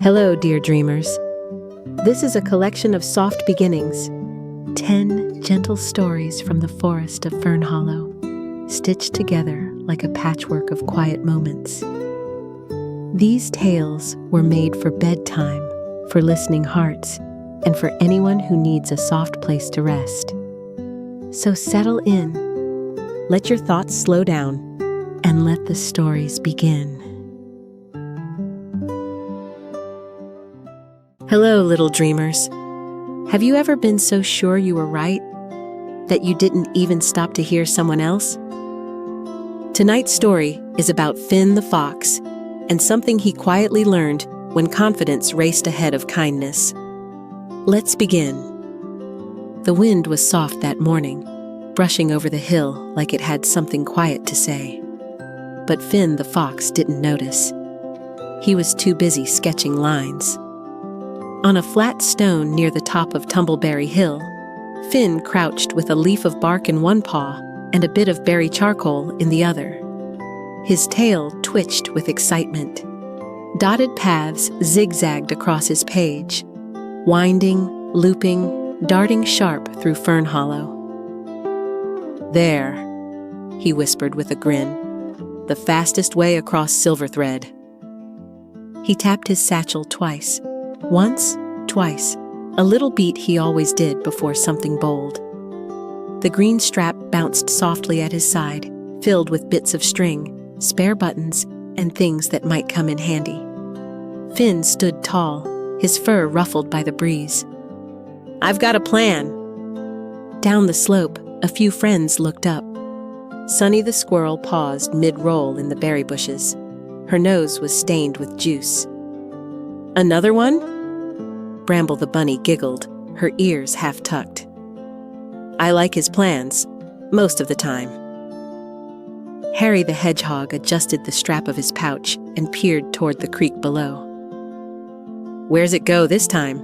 Hello, dear dreamers. This is a collection of soft beginnings, 10 gentle stories from the forest of Stillhollow, stitched together like a patchwork of quiet moments. These tales were made for bedtime, for listening hearts, and for anyone who needs a soft place to rest. So settle in, let your thoughts slow down, and let the stories begin. Hello, little dreamers. Have you ever been so sure you were right that you didn't even stop to hear someone else? Tonight's story is about Finn the fox and something he quietly learned when confidence raced ahead of kindness. Let's begin. The wind was soft that morning, brushing over the hill like it had something quiet to say. But Finn the fox didn't notice. He was too busy sketching lines. On a flat stone near the top of Tumbleberry Hill, Finn crouched with a leaf of bark in one paw and a bit of berry charcoal in the other. His tail twitched with excitement. Dotted paths zigzagged across his page, winding, looping, darting sharp through Stillhollow. "There," he whispered with a grin, "the fastest way across silver thread." He tapped his satchel twice. Once, twice, a little beat he always did before something bold. The green strap bounced softly at his side, filled with bits of string, spare buttons, and things that might come in handy. Finn stood tall, his fur ruffled by the breeze. "I've got a plan." Down the slope, a few friends looked up. Sunny the squirrel paused mid-roll in the berry bushes. Her nose was stained with juice. "Another one?" Bramble the bunny giggled, her ears half-tucked. "I like his plans, most of the time." Harry the hedgehog adjusted the strap of his pouch and peered toward the creek below. "Where's it go this time?"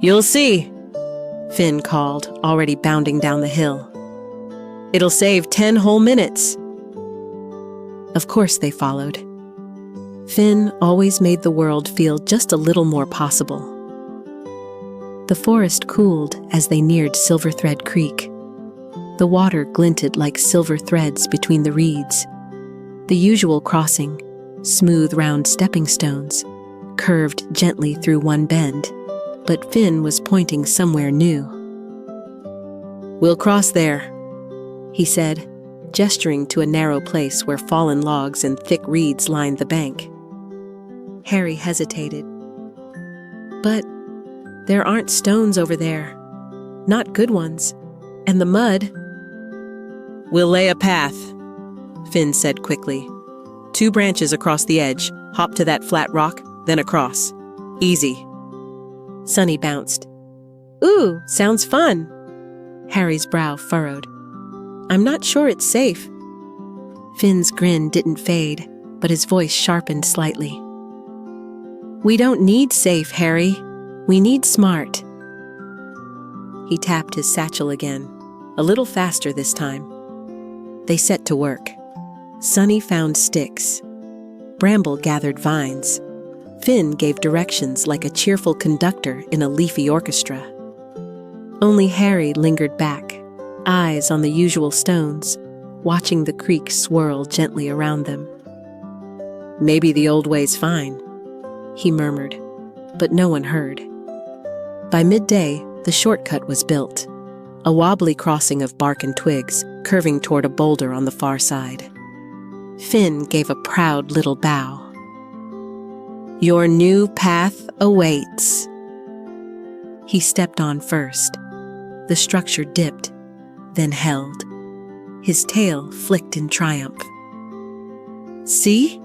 "You'll see," Finn called, already bounding down the hill. "It'll save 10 whole minutes." Of course they followed. Finn always made the world feel just a little more possible. The forest cooled as they neared Silver Thread Creek. The water glinted like silver threads between the reeds. The usual crossing, smooth round stepping stones, curved gently through one bend, but Finn was pointing somewhere new. "We'll cross there," he said, gesturing to a narrow place where fallen logs and thick reeds lined the bank. Harry hesitated. "But there aren't stones over there. Not good ones. And the mud." "We'll lay a path," Finn said quickly. 2 branches across the edge, hop to that flat rock, then across. Easy." Sunny bounced. "Ooh, sounds fun." Harry's brow furrowed. "I'm not sure it's safe." Finn's grin didn't fade, but his voice sharpened slightly. "We don't need safe, Harry. We need smart." He tapped his satchel again, a little faster this time. They set to work. Sunny found sticks. Bramble gathered vines. Finn gave directions like a cheerful conductor in a leafy orchestra. Only Harry lingered back, eyes on the usual stones, watching the creek swirl gently around them. "Maybe the old way's fine," he murmured, but no one heard. By midday, the shortcut was built, a wobbly crossing of bark and twigs curving toward a boulder on the far side. Finn gave a proud little bow. "Your new path awaits." He stepped on first. The structure dipped, then held. His tail flicked in triumph. "See?"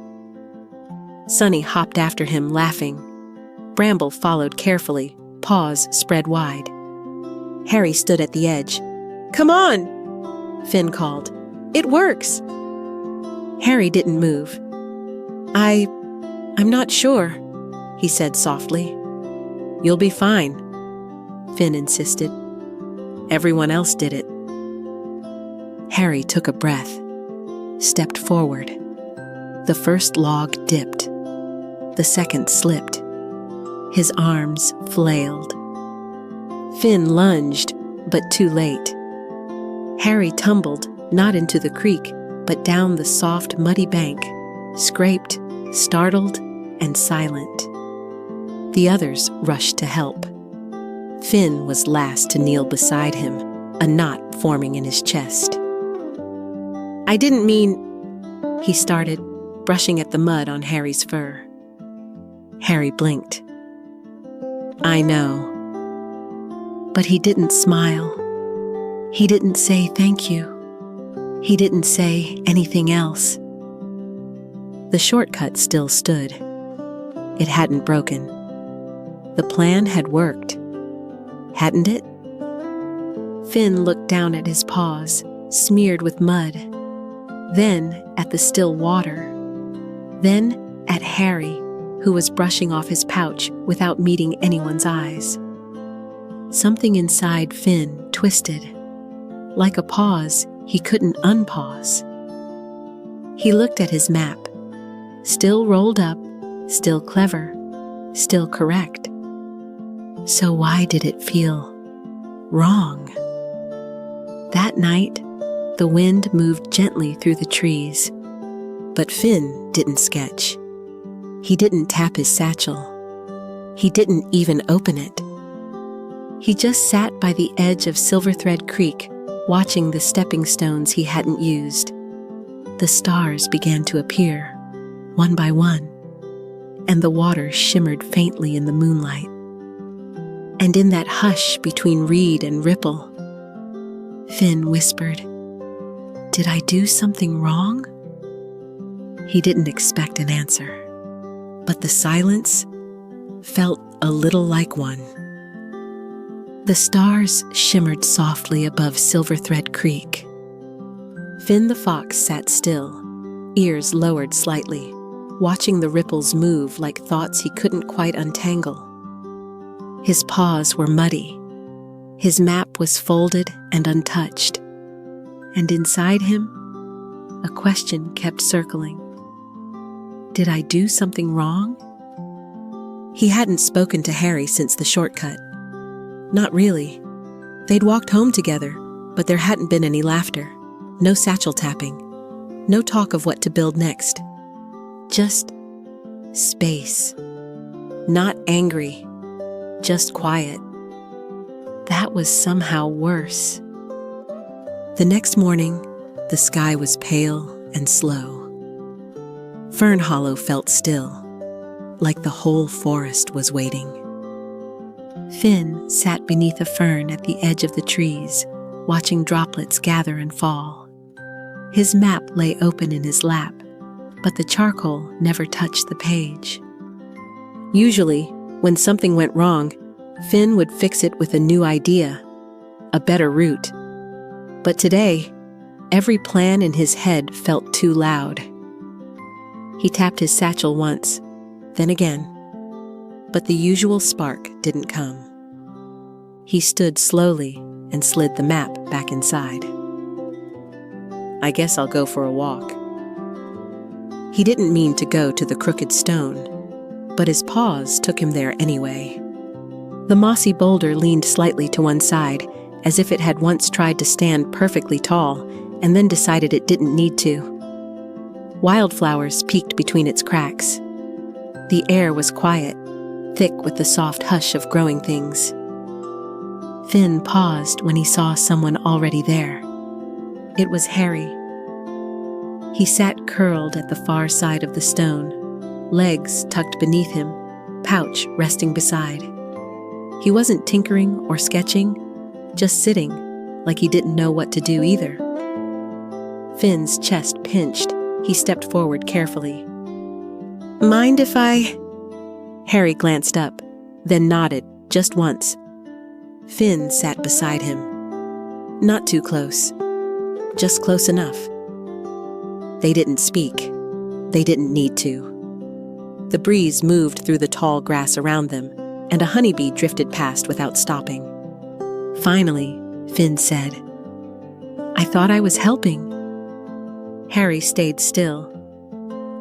Sunny hopped after him, laughing. Bramble followed carefully, paws spread wide. Harry stood at the edge. "Come on!" Finn called. "It works!" Harry didn't move. I'm not sure," he said softly. "You'll be fine," Finn insisted. "Everyone else did it." Harry took a breath, stepped forward. The first log dipped. The second slipped. His arms flailed. Finn lunged, but too late. Harry tumbled, not into the creek, but down the soft, muddy bank, scraped, startled, and silent. The others rushed to help. Finn was last to kneel beside him, a knot forming in his chest. "I didn't mean," he started, brushing at the mud on Harry's fur. Harry blinked. "I know." But he didn't smile. He didn't say thank you. He didn't say anything else. The shortcut still stood. It hadn't broken. The plan had worked. Hadn't it? Finn looked down at his paws, smeared with mud. Then at the still water. Then at Harry, who was brushing off his pouch without meeting anyone's eyes. Something inside Finn twisted. Like a pause he couldn't unpause. He looked at his map. Still rolled up, still clever, still correct. So why did it feel wrong? That night, the wind moved gently through the trees. But Finn didn't sketch. He didn't tap his satchel. He didn't even open it. He just sat by the edge of Silverthread Creek, watching the stepping stones he hadn't used. The stars began to appear, one by one, and the water shimmered faintly in the moonlight. And in that hush between reed and ripple, Finn whispered, "Did I do something wrong?" He didn't expect an answer, but the silence felt a little like one. The stars shimmered softly above Silverthread Creek. Finn the fox sat still, ears lowered slightly, watching the ripples move like thoughts he couldn't quite untangle. His paws were muddy. His map was folded and untouched. And inside him, a question kept circling. Did I do something wrong? He hadn't spoken to Harry since the shortcut. Not really. They'd walked home together, but there hadn't been any laughter, no satchel tapping, no talk of what to build next. Just space. Not angry, just quiet. That was somehow worse. The next morning, the sky was pale and slow. Fern Hollow felt still, like the whole forest was waiting. Finn sat beneath a fern at the edge of the trees, watching droplets gather and fall. His map lay open in his lap, but the charcoal never touched the page. Usually, when something went wrong, Finn would fix it with a new idea, a better route. But today, every plan in his head felt too loud. He tapped his satchel once, then again, but the usual spark didn't come. He stood slowly and slid the map back inside. "I guess I'll go for a walk." He didn't mean to go to the crooked stone, but his paws took him there anyway. The mossy boulder leaned slightly to one side, as if it had once tried to stand perfectly tall and then decided it didn't need to. Wildflowers peeked between its cracks. The air was quiet, thick with the soft hush of growing things. Finn paused when he saw someone already there. It was Harry. He sat curled at the far side of the stone, legs tucked beneath him, pouch resting beside. He wasn't tinkering or sketching, just sitting, like he didn't know what to do either. Finn's chest pinched. He stepped forward carefully. "Mind if I—" Harry glanced up, then nodded, just once. Finn sat beside him. Not too close, just close enough. They didn't speak. They didn't need to. The breeze moved through the tall grass around them, and a honeybee drifted past without stopping. Finally, Finn said, "I thought I was helping." Harry stayed still.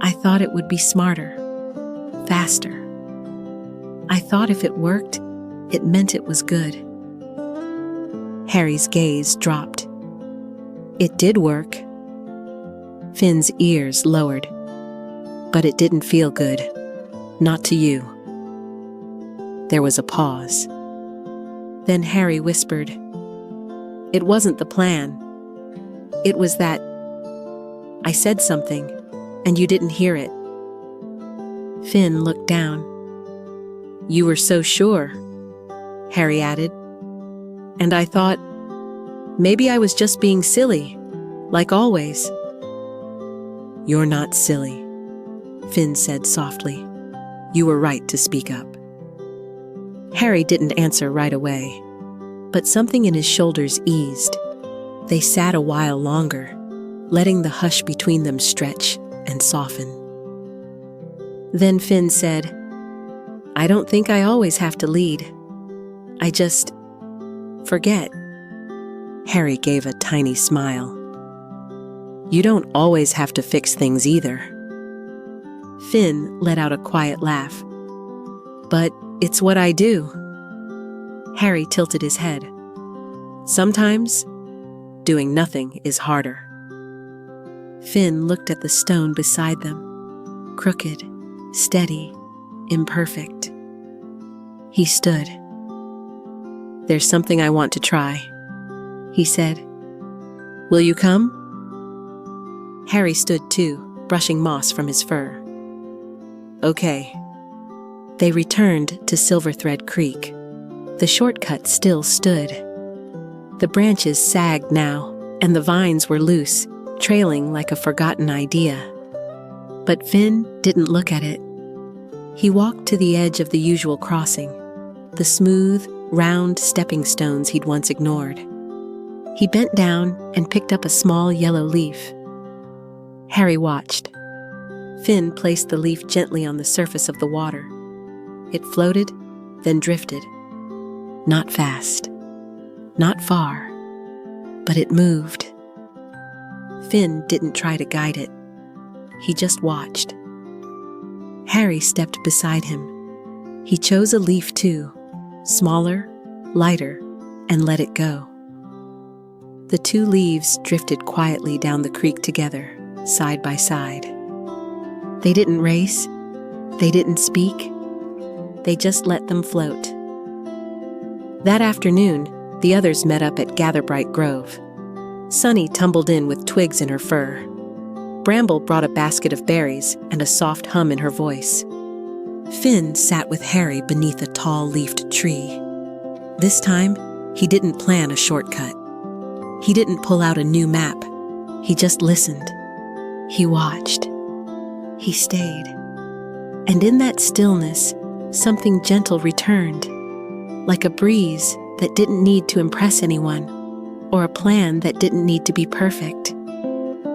"I thought it would be smarter." faster. I thought if it worked, it meant it was good. Harry's gaze dropped. It did work. Finn's ears lowered. But it didn't feel good. Not to you. There was a pause. Then Harry whispered, "It wasn't the plan. It was that I said something, and you didn't hear it." Finn looked down. "You were so sure," Harry added. "And I thought, maybe I was just being silly, like always." "You're not silly," Finn said softly. "You were right to speak up." Harry didn't answer right away, but something in his shoulders eased. They sat a while longer, letting the hush between them stretch and soften. Then Finn said, "I don't think I always have to lead. I just forget." Harry gave a tiny smile. "You don't always have to fix things either." Finn let out a quiet laugh. "But it's what I do." Harry tilted his head. "Sometimes, doing nothing is harder." Finn looked at the stone beside them, crooked, steady, imperfect. He stood. "There's something I want to try," he said. "Will you come?" Harry stood too, brushing moss from his fur. "Okay." They returned to Silverthread Creek. The shortcut still stood. The branches sagged now, and the vines were loose, trailing like a forgotten idea. But Finn didn't look at it. He walked to the edge of the usual crossing, the smooth, round stepping stones he'd once ignored. He bent down and picked up a small yellow leaf. Harry watched. Finn placed the leaf gently on the surface of the water. It floated, then drifted. Not fast, not far, but it moved. Finn didn't try to guide it. He just watched. Harry stepped beside him. He chose a leaf too, smaller, lighter, and let it go. The two leaves drifted quietly down the creek together, side by side. They didn't race. They didn't speak. They just let them float. That afternoon, the others met up at Gatherbright Grove. Sunny tumbled in with twigs in her fur. Bramble brought a basket of berries and a soft hum in her voice. Finn sat with Harry beneath a tall-leafed tree. This time, he didn't plan a shortcut. He didn't pull out a new map. He just listened. He watched. He stayed. And in that stillness, something gentle returned, like a breeze that didn't need to impress anyone, or a plan that didn't need to be perfect.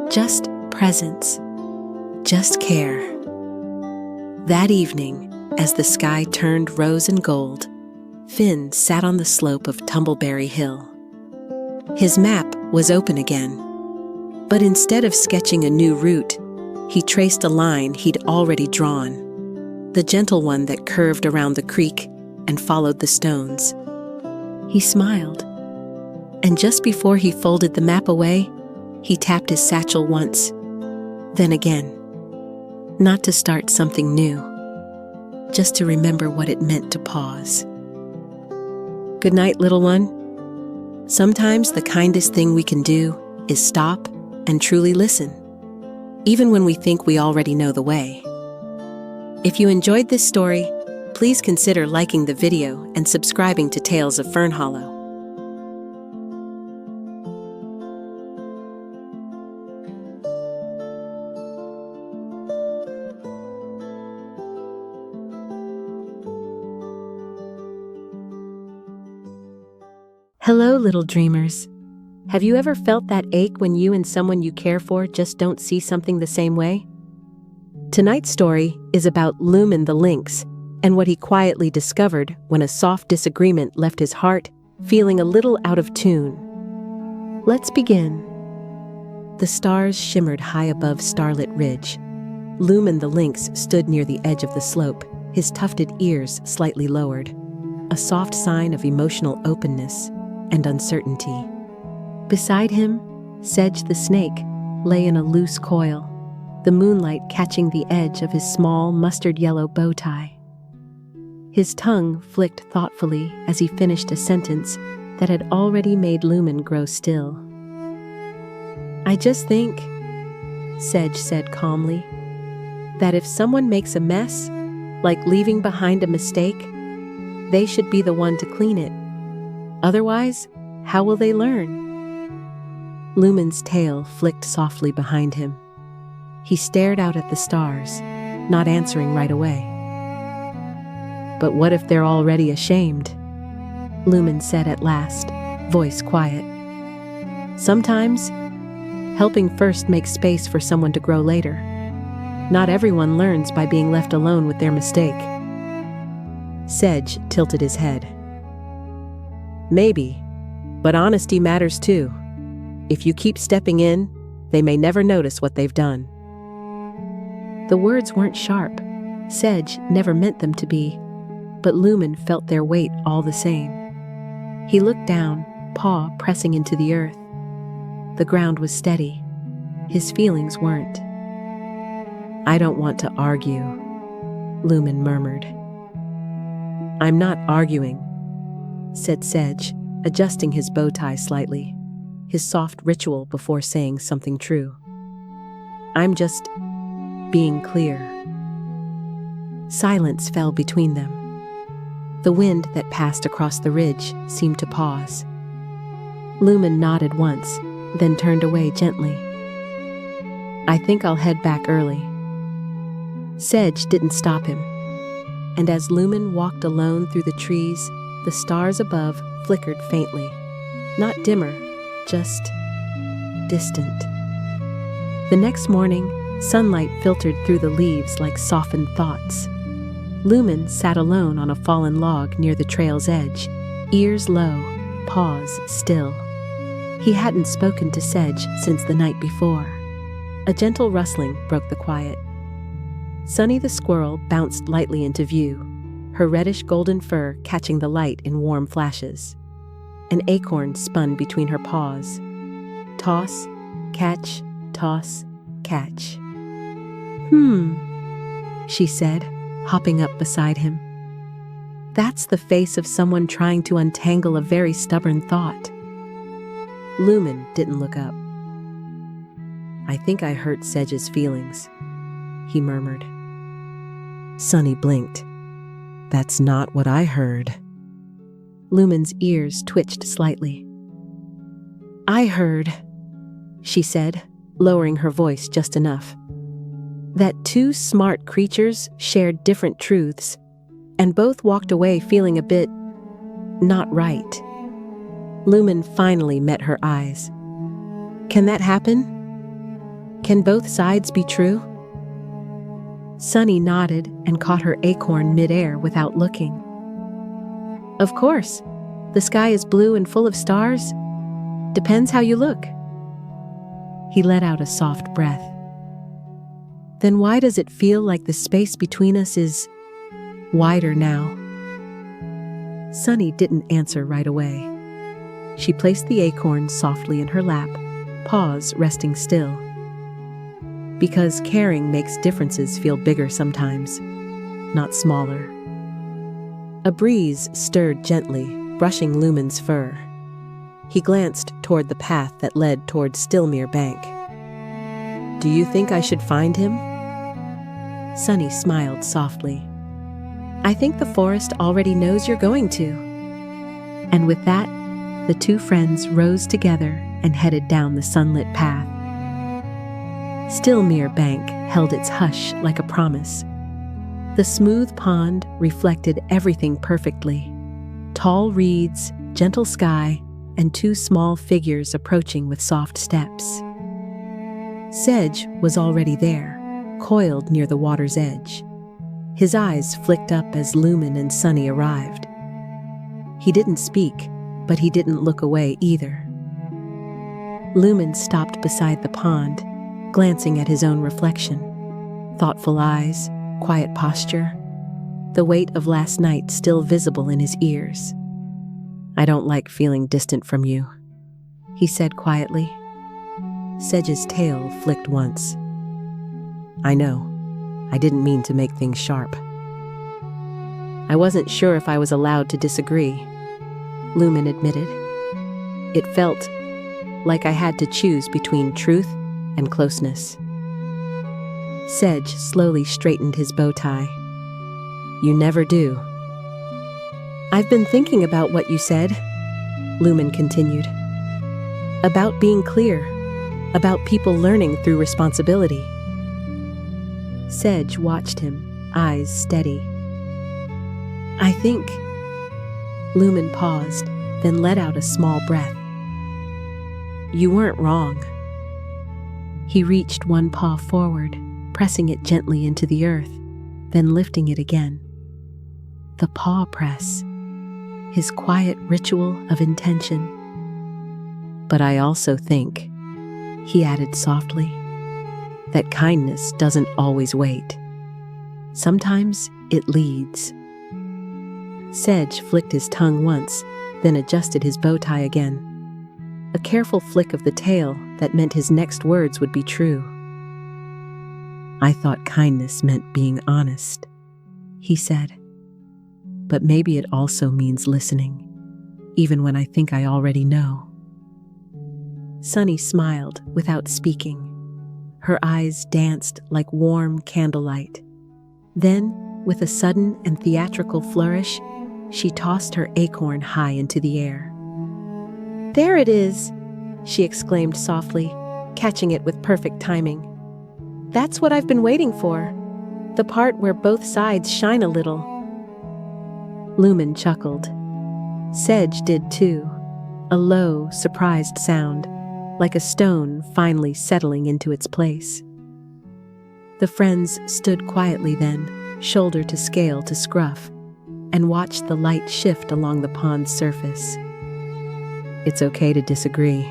Just presence. Just care. That evening, as the sky turned rose and gold, Finn sat on the slope of Tumbleberry Hill. His map was open again, but instead of sketching a new route, he traced a line he'd already drawn, the gentle one that curved around the creek and followed the stones. He smiled, and just before he folded the map away, he tapped his satchel once, then again. Not to start something new, just to remember what it meant to pause. Good night, little one. Sometimes the kindest thing we can do is stop and truly listen, even when we think we already know the way. If you enjoyed this story, please consider liking the video and subscribing to Tales of Fernhollow. Hello, little dreamers. Have you ever felt that ache when you and someone you care for just don't see something the same way? Tonight's story is about Lumen the lynx and what he quietly discovered when a soft disagreement left his heart feeling a little out of tune. Let's begin. The stars shimmered high above Starlit Ridge. Lumen the lynx stood near the edge of the slope, his tufted ears slightly lowered, a soft sign of emotional openness and uncertainty. Beside him, Sedge the snake lay in a loose coil, the moonlight catching the edge of his small mustard-yellow bow tie. His tongue flicked thoughtfully as he finished a sentence that had already made Lumen grow still. "I just think," Sedge said calmly, "that if someone makes a mess, like leaving behind a mistake, they should be the one to clean it. Otherwise, how will they learn?" Lumen's tail flicked softly behind him. He stared out at the stars, not answering right away. "But what if they're already ashamed?" Lumen said at last, voice quiet. "Sometimes, helping first makes space for someone to grow later. Not everyone learns by being left alone with their mistake." Sedge tilted his head. "Maybe, but honesty matters too. If you keep stepping in, they may never notice what they've done." The words weren't sharp. Sedge never meant them to be, but Lumen felt their weight all the same. He looked down, paw pressing into the earth. The ground was steady. His feelings weren't. "I don't want to argue," Lumen murmured. "I'm not arguing," said Sedge, adjusting his bow tie slightly, his soft ritual before saying something true. "I'm just being clear." Silence fell between them. The wind that passed across the ridge seemed to pause. Lumen nodded once, then turned away gently. "I think I'll head back early." Sedge didn't stop him, and as Lumen walked alone through the trees, the stars above flickered faintly. Not dimmer, just distant. The next morning, sunlight filtered through the leaves like softened thoughts. Lumen sat alone on a fallen log near the trail's edge, ears low, paws still. He hadn't spoken to Sedge since the night before. A gentle rustling broke the quiet. Sunny the squirrel bounced lightly into view, her reddish-golden fur catching the light in warm flashes. An acorn spun between her paws. Toss, catch, toss, catch. She said, hopping up beside him. That's the face of someone trying to untangle a very stubborn thought. Lumen didn't look up. "I think I hurt Sedge's feelings," he murmured. Sunny blinked. "That's not what I heard." Lumen's ears twitched slightly. "I heard," she said, lowering her voice just enough, "that two smart creatures shared different truths, and both walked away feeling a bit not right." Lumen finally met her eyes. "Can that happen? Can both sides be true?" Sunny nodded and caught her acorn midair without looking. "Of course. The sky is blue and full of stars. Depends how you look." He let out a soft breath. "Then why does it feel like the space between us is wider now?" Sunny didn't answer right away. She placed the acorn softly in her lap, paws resting still. "Because caring makes differences feel bigger sometimes, not smaller." A breeze stirred gently, brushing Lumen's fur. He glanced toward the path that led toward Stillmere Bank. "Do you think I should find him?" Sunny smiled softly. "I think the forest already knows you're going to." And with that, the two friends rose together and headed down the sunlit path. Stillmere Bank held its hush like a promise. The smooth pond reflected everything perfectly. Tall reeds, gentle sky, and two small figures approaching with soft steps. Sedge was already there, coiled near the water's edge. His eyes flicked up as Lumen and Sunny arrived. He didn't speak, but he didn't look away either. Lumen stopped beside the pond, glancing at his own reflection. thoughtful eyes, quiet posture, the weight of last night still visible in his ears. "I don't like feeling distant from you," he said quietly. Sedge's tail flicked once. "I know. I didn't mean to make things sharp." "I wasn't sure if I was allowed to disagree," Lumen admitted. "It felt like I had to choose between truth and closeness." Sedge slowly straightened his bow tie. "You never do." "I've been thinking about what you said," Lumen continued. "About being clear, about people learning through responsibility." Sedge watched him, eyes steady. "I think..." Lumen paused, then let out a small breath. "You weren't wrong." He reached one paw forward, pressing it gently into the earth, then lifting it again. The paw press, his quiet ritual of intention. "But I also think," he added softly, "that kindness doesn't always wait. Sometimes it leads." Sedge flicked his tongue once, then adjusted his bow tie again. A careful flick of the tail that meant his next words would be true. "I thought kindness meant being honest," he said. "But maybe it also means listening, even when I think I already know." Sunny smiled without speaking. Her eyes danced like warm candlelight. Then, with a sudden and theatrical flourish, she tossed her acorn high into the air. "There it is!" she exclaimed softly, catching it with perfect timing. "That's what I've been waiting for. The part where both sides shine a little." Lumen chuckled. Sedge did too, a low, surprised sound, like a stone finally settling into its place. The friends stood quietly then, shoulder to scale to scruff, and watched the light shift along the pond's surface. "It's okay to disagree,"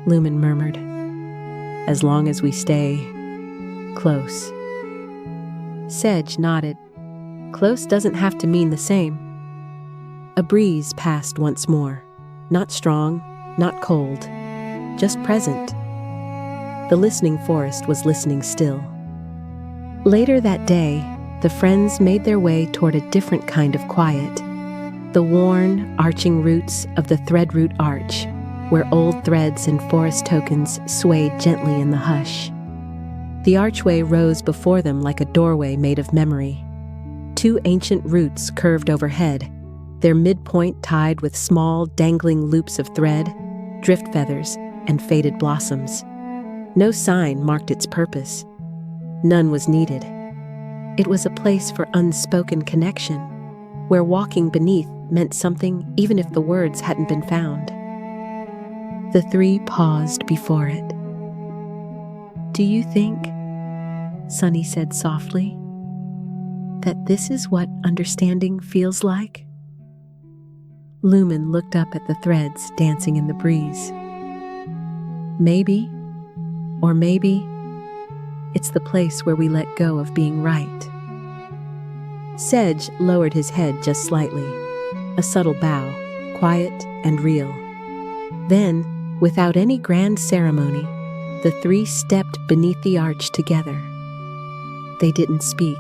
Lumen murmured, "as long as we stay close." Sedge nodded. Close doesn't have to mean the same. A breeze passed once more, not strong, not cold, just present. The listening forest was listening still. Later that day, the friends made their way toward a different kind of quiet, the worn, arching roots of the threadroot arch, where old threads and forest tokens swayed gently in the hush. The archway rose before them like a doorway made of memory. Two ancient roots curved overhead, their midpoint tied with small, dangling loops of thread, drift feathers, and faded blossoms. No sign marked its purpose. None was needed. It was a place for unspoken connection, where walking beneath meant something even if the words hadn't been found. The three paused before it. "Do you think," Sunny said softly, "that this is what understanding feels like?" Lumen looked up at the threads dancing in the breeze. "Maybe, or maybe, it's the place where we let go of being right." Sedge lowered his head just slightly, a subtle bow, quiet and real. Then, without any grand ceremony, the three stepped beneath the arch together. They didn't speak.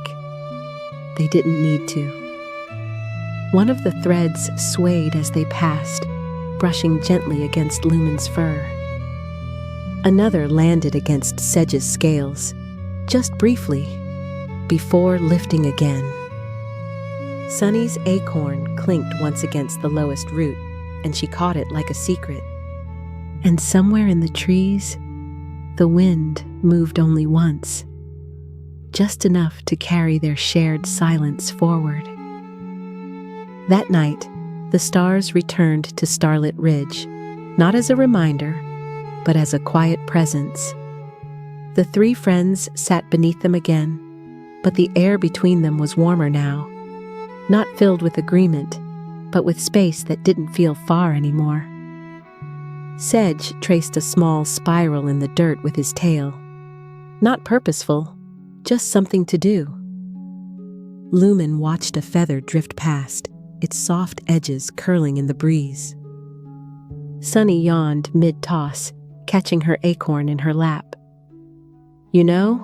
They didn't need to. One of the threads swayed as they passed, brushing gently against Lumen's fur. Another landed against Sedge's scales, just briefly, before lifting again. Sunny's acorn clinked once against the lowest root, and she caught it like a secret. And somewhere in the trees, the wind moved only once, just enough to carry their shared silence forward. That night, the stars returned to Starlit Ridge, not as a reminder, but as a quiet presence. The three friends sat beneath them again, but the air between them was warmer now, not filled with agreement, but with space that didn't feel far anymore. Sedge traced a small spiral in the dirt with his tail. Not purposeful, just something to do. Lumen watched a feather drift past, its soft edges curling in the breeze. Sunny yawned mid-toss, catching her acorn in her lap. "You know,"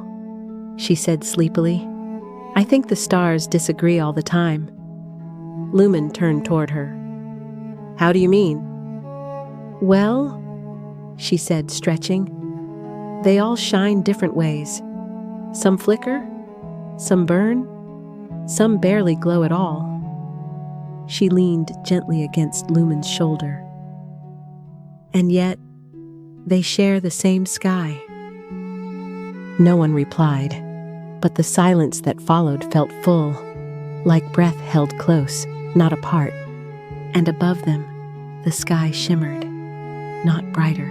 she said sleepily, "I think the stars disagree all the time." Lumen turned toward her. "How do you mean?" "Well," she said, stretching, "they all shine different ways. Some flicker, some burn, some barely glow at all." She leaned gently against Lumen's shoulder. "And yet, they share the same sky." No one replied, but the silence that followed felt full, like breath held close, not apart. And above them, the sky shimmered, not brighter,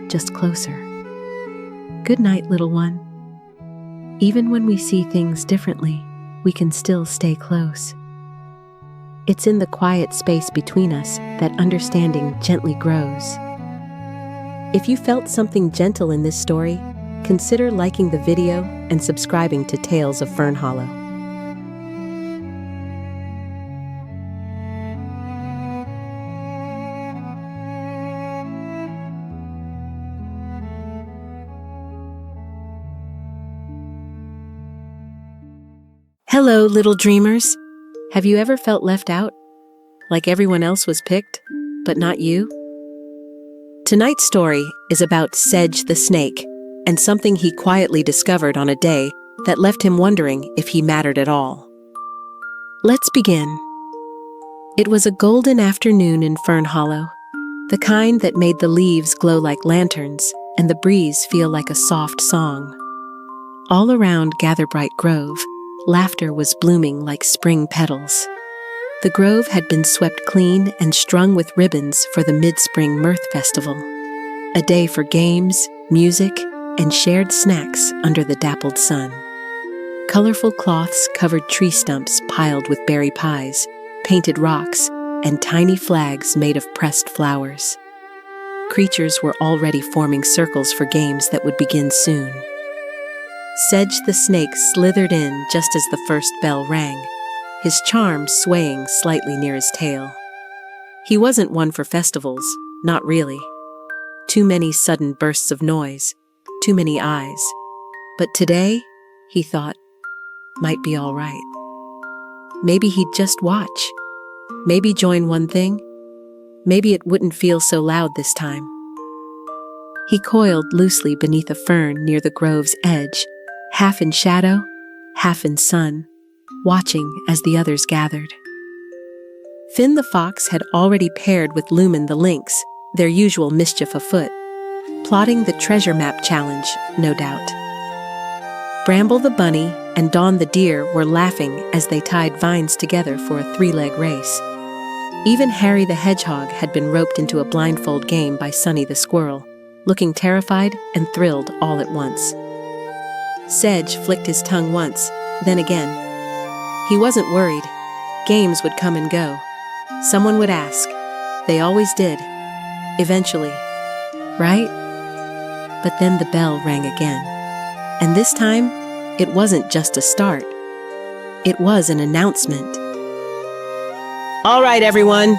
just closer. "Good night, little one. Even when we see things differently, we can still stay close. It's in the quiet space between us that understanding gently grows." If you felt something gentle in this story, consider liking the video and subscribing to Tales of Fernhollow. Hello, little dreamers. Have you ever felt left out? Like everyone else was picked, but not you? Tonight's story is about Sedge the snake and something he quietly discovered on a day that left him wondering if he mattered at all. Let's begin. It was a golden afternoon in Fernhollow, the kind that made the leaves glow like lanterns and the breeze feel like a soft song. All around Gatherbright Grove, laughter was blooming like spring petals. The grove had been swept clean and strung with ribbons for the Mid-Spring Mirth Festival, a day for games, music, and shared snacks under the dappled sun. Colorful cloths covered tree stumps piled with berry pies, painted rocks, and tiny flags made of pressed flowers. Creatures were already forming circles for games that would begin soon. Sedge the snake slithered in just as the first bell rang, his charm swaying slightly near his tail. He wasn't one for festivals, not really. Too many sudden bursts of noise, too many eyes. But today, he thought, might be all right. Maybe he'd just watch. Maybe join one thing. Maybe it wouldn't feel so loud this time. He coiled loosely beneath a fern near the grove's edge, half in shadow, half in sun, watching as the others gathered. Finn the fox had already paired with Lumen the lynx, their usual mischief afoot, plotting the treasure map challenge, no doubt. Bramble the bunny and Dawn the deer were laughing as they tied vines together for a three-leg race. Even Harry the hedgehog had been roped into a blindfold game by Sunny the squirrel, looking terrified and thrilled all at once. Sedge flicked his tongue once, then again. He wasn't worried. Games would come and go. Someone would ask. They always did. Eventually. Right? But then the bell rang again. And this time, it wasn't just a start. It was an announcement. "All right, everyone,"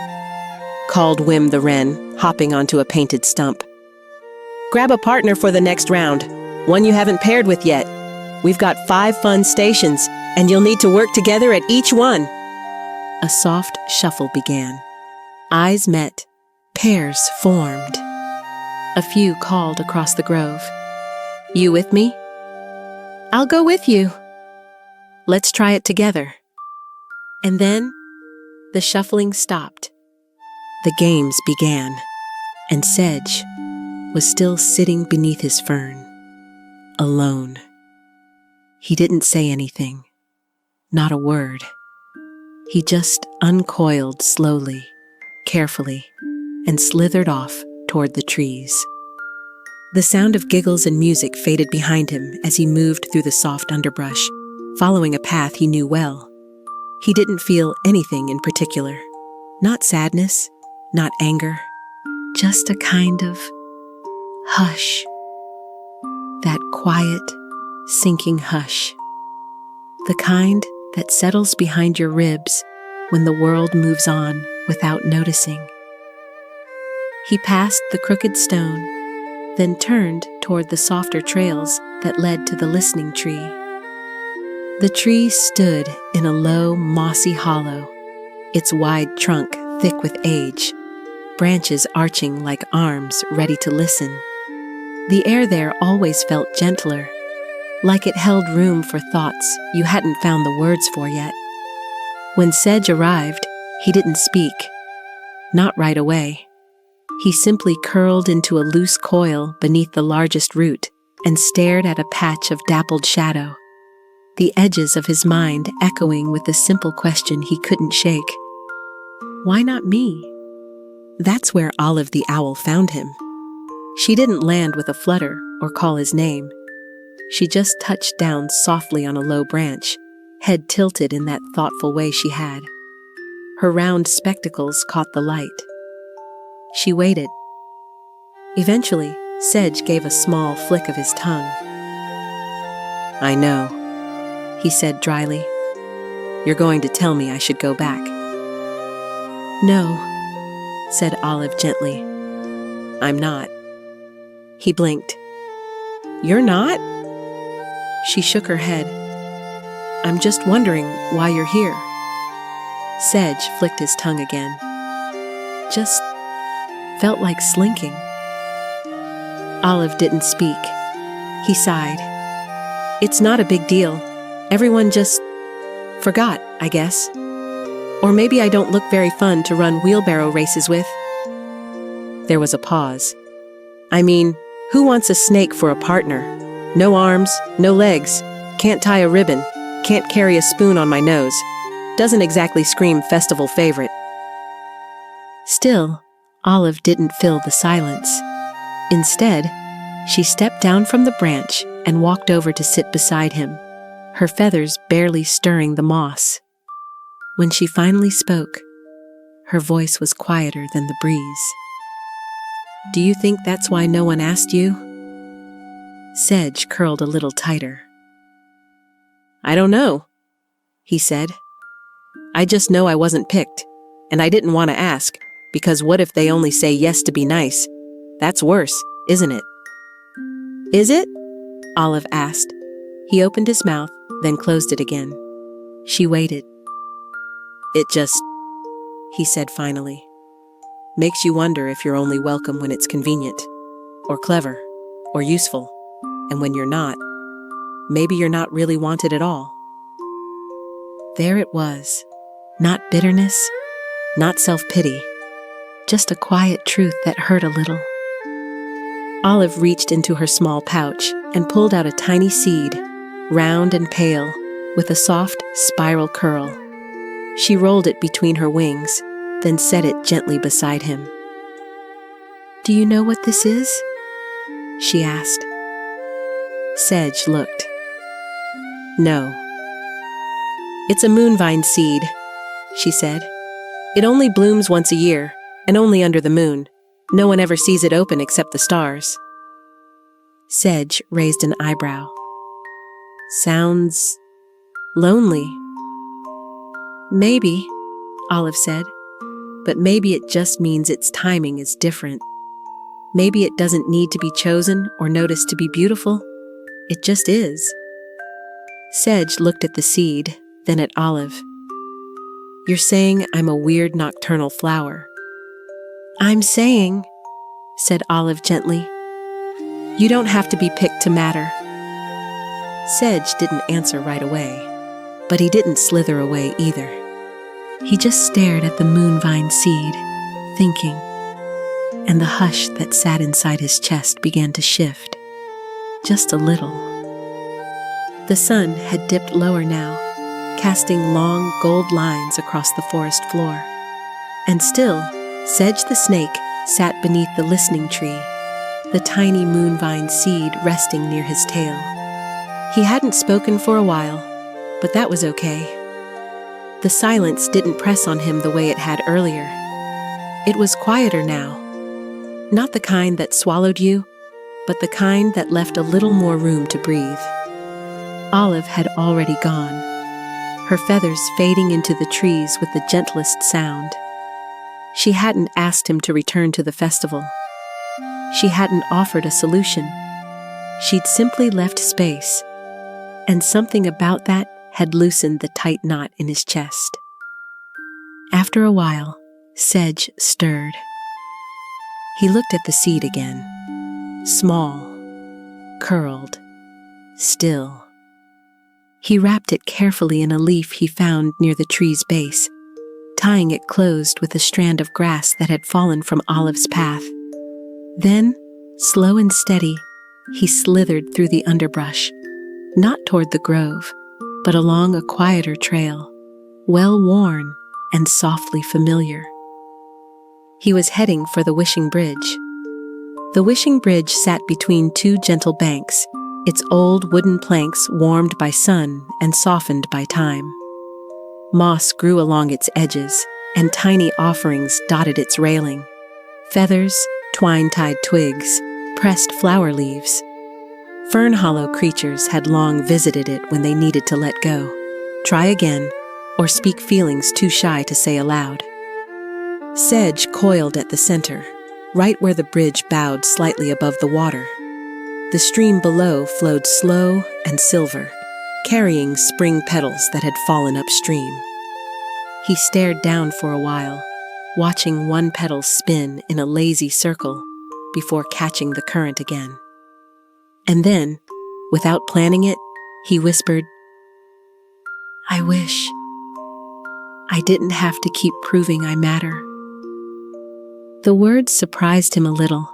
called Wim the wren, hopping onto a painted stump. "Grab a partner for the next round, one you haven't paired with yet. We've got 5 fun stations, and you'll need to work together at each one." A soft shuffle began. Eyes met. Pairs formed. A few called across the grove. "You with me?" "I'll go with you." "Let's try it together." And then, the shuffling stopped. The games began, and Sedge was still sitting beneath his fern, alone. He didn't say anything, not a word. He just uncoiled slowly, carefully, and slithered off toward the trees. The sound of giggles and music faded behind him as he moved through the soft underbrush, following a path he knew well. He didn't feel anything in particular. Not sadness, not anger, just a kind of hush. That quiet, sinking hush. The kind that settles behind your ribs when the world moves on without noticing. He passed the crooked stone, then turned toward the softer trails that led to the listening tree. The tree stood in a low, mossy hollow, its wide trunk thick with age, branches arching like arms ready to listen. The air there always felt gentler, like it held room for thoughts you hadn't found the words for yet. When Sedge arrived, he didn't speak. Not right away. He simply curled into a loose coil beneath the largest root and stared at a patch of dappled shadow, the edges of his mind echoing with the simple question he couldn't shake. Why not me? That's where Olive the owl found him. She didn't land with a flutter or call his name. She just touched down softly on a low branch, head tilted in that thoughtful way she had. Her round spectacles caught the light. She waited. Eventually, Sedge gave a small flick of his tongue. I know, he said dryly. You're going to tell me I should go back. No, said Olive gently. I'm not. He blinked. You're not? She shook her head. I'm just wondering why you're here. Sedge flicked his tongue again. Just felt like slinking. Olive didn't speak. He sighed. It's not a big deal. Everyone just forgot, I guess. Or maybe I don't look very fun to run wheelbarrow races with. There was a pause. I mean, who wants a snake for a partner? No arms, no legs, can't tie a ribbon, can't carry a spoon on my nose. Doesn't exactly scream festival favorite. Still, Olive didn't fill the silence. Instead, she stepped down from the branch and walked over to sit beside him, her feathers barely stirring the moss. When she finally spoke, her voice was quieter than the breeze. Do you think that's why no one asked you? Sedge curled a little tighter. I don't know, he said. I just know I wasn't picked, and I didn't want to ask, because what if they only say yes to be nice? That's worse, isn't it? Is it? Olive asked. He opened his mouth, then closed it again. She waited. It just, he said finally, makes you wonder if you're only welcome when it's convenient, or clever, or useful, and when you're not, maybe you're not really wanted at all. There it was. Not bitterness, not self-pity, just a quiet truth that hurt a little. Olive reached into her small pouch and pulled out a tiny seed, round and pale, with a soft, spiral curl. She rolled it between her wings, then set it gently beside him. Do you know what this is? She asked. Sedge looked. No. It's a moonvine seed, she said. It only blooms once a year, and only under the moon. No one ever sees it open except the stars. Sedge raised an eyebrow. Sounds lonely. Maybe, Olive said, but maybe it just means its timing is different. Maybe it doesn't need to be chosen or noticed to be beautiful. It just is. Sedge looked at the seed, then at Olive. You're saying I'm a weird nocturnal flower. I'm saying, said Olive gently, you don't have to be picked to matter. Sedge didn't answer right away, but he didn't slither away either. He just stared at the moonvine seed, thinking, and the hush that sat inside his chest began to shift, just a little. The sun had dipped lower now, casting long gold lines across the forest floor. And still, Sedge the snake sat beneath the listening tree, the tiny moonvine seed resting near his tail. He hadn't spoken for a while, but that was okay. The silence didn't press on him the way it had earlier. It was quieter now. Not the kind that swallowed you, but the kind that left a little more room to breathe. Olive had already gone, her feathers fading into the trees with the gentlest sound. She hadn't asked him to return to the festival. She hadn't offered a solution. She'd simply left space, and something about that had loosened the tight knot in his chest. After a while, Sedge stirred. He looked at the seed again. Small, curled, still. He wrapped it carefully in a leaf he found near the tree's base, tying it closed with a strand of grass that had fallen from Olive's path. Then, slow and steady, he slithered through the underbrush, not toward the grove, but along a quieter trail, well-worn and softly familiar. He was heading for the Wishing Bridge. The Wishing Bridge sat between two gentle banks, its old wooden planks warmed by sun and softened by time. Moss grew along its edges, and tiny offerings dotted its railing. Feathers, twine-tied twigs, pressed flower leaves. Fern-hollow creatures had long visited it when they needed to let go, try again, or speak feelings too shy to say aloud. Sedge coiled at the center, right where the bridge bowed slightly above the water. The stream below flowed slow and silver, carrying spring petals that had fallen upstream. He stared down for a while, watching one petal spin in a lazy circle before catching the current again. And then, without planning it, he whispered, "I wish I didn't have to keep proving I matter." The words surprised him a little.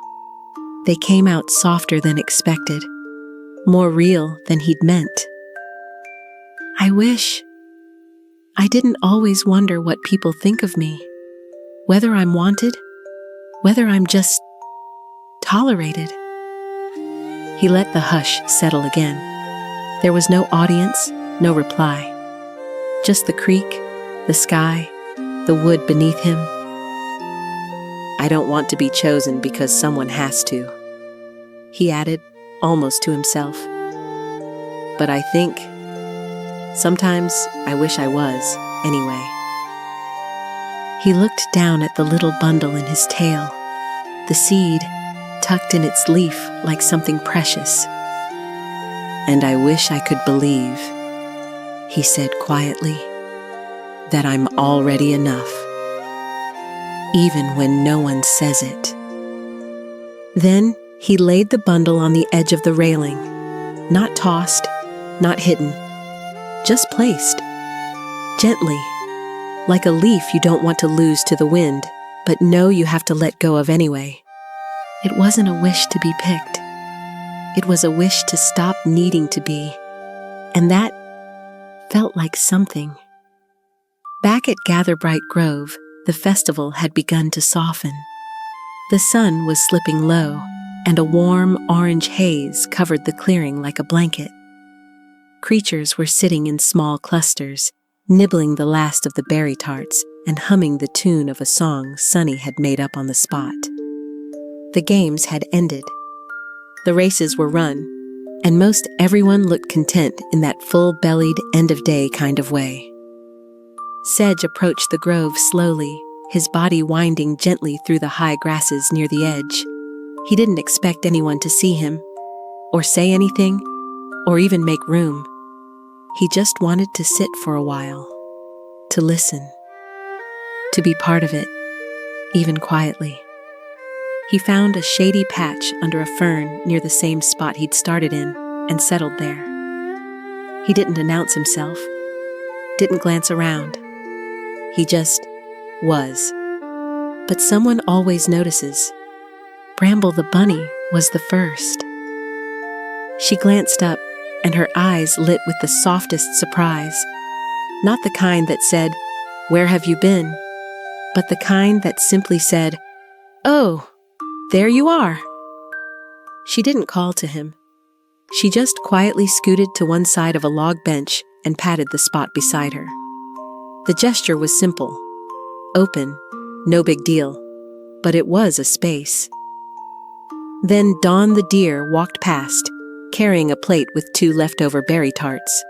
They came out softer than expected, more real than he'd meant. "I wish I didn't always wonder what people think of me, whether I'm wanted, whether I'm just tolerated." He let the hush settle again. There was no audience, no reply. Just the creek, the sky, the wood beneath him. "I don't want to be chosen because someone has to," he added, almost to himself. "But I think sometimes I wish I was, anyway." He looked down at the little bundle in his tail, the seed tucked in its leaf like something precious. "And I wish I could believe," he said quietly, "that I'm already enough, even when no one says it." Then he laid the bundle on the edge of the railing, not tossed, not hidden, just placed, gently, like a leaf you don't want to lose to the wind, but know you have to let go of anyway. It wasn't a wish to be picked. It was a wish to stop needing to be, and that felt like something. Back at Gatherbright Grove, the festival had begun to soften. The sun was slipping low, and a warm orange haze covered the clearing like a blanket. Creatures were sitting in small clusters, nibbling the last of the berry tarts and humming the tune of a song Sunny had made up on the spot. The games had ended. The races were run, and most everyone looked content in that full-bellied, end-of-day kind of way. Sedge approached the grove slowly, his body winding gently through the high grasses near the edge. He didn't expect anyone to see him, or say anything, or even make room. He just wanted to sit for a while, to listen, to be part of it, even quietly. He found a shady patch under a fern near the same spot he'd started in and settled there. He didn't announce himself, didn't glance around. He just was. But someone always notices. Bramble the bunny was the first. She glanced up, and her eyes lit with the softest surprise. Not the kind that said, "Where have you been?" but the kind that simply said, "Oh, there you are." She didn't call to him. She just quietly scooted to one side of a log bench and patted the spot beside her. The gesture was simple, open, no big deal, but it was a space. Then Dawn the deer walked past, carrying a plate with 2 leftover berry tarts.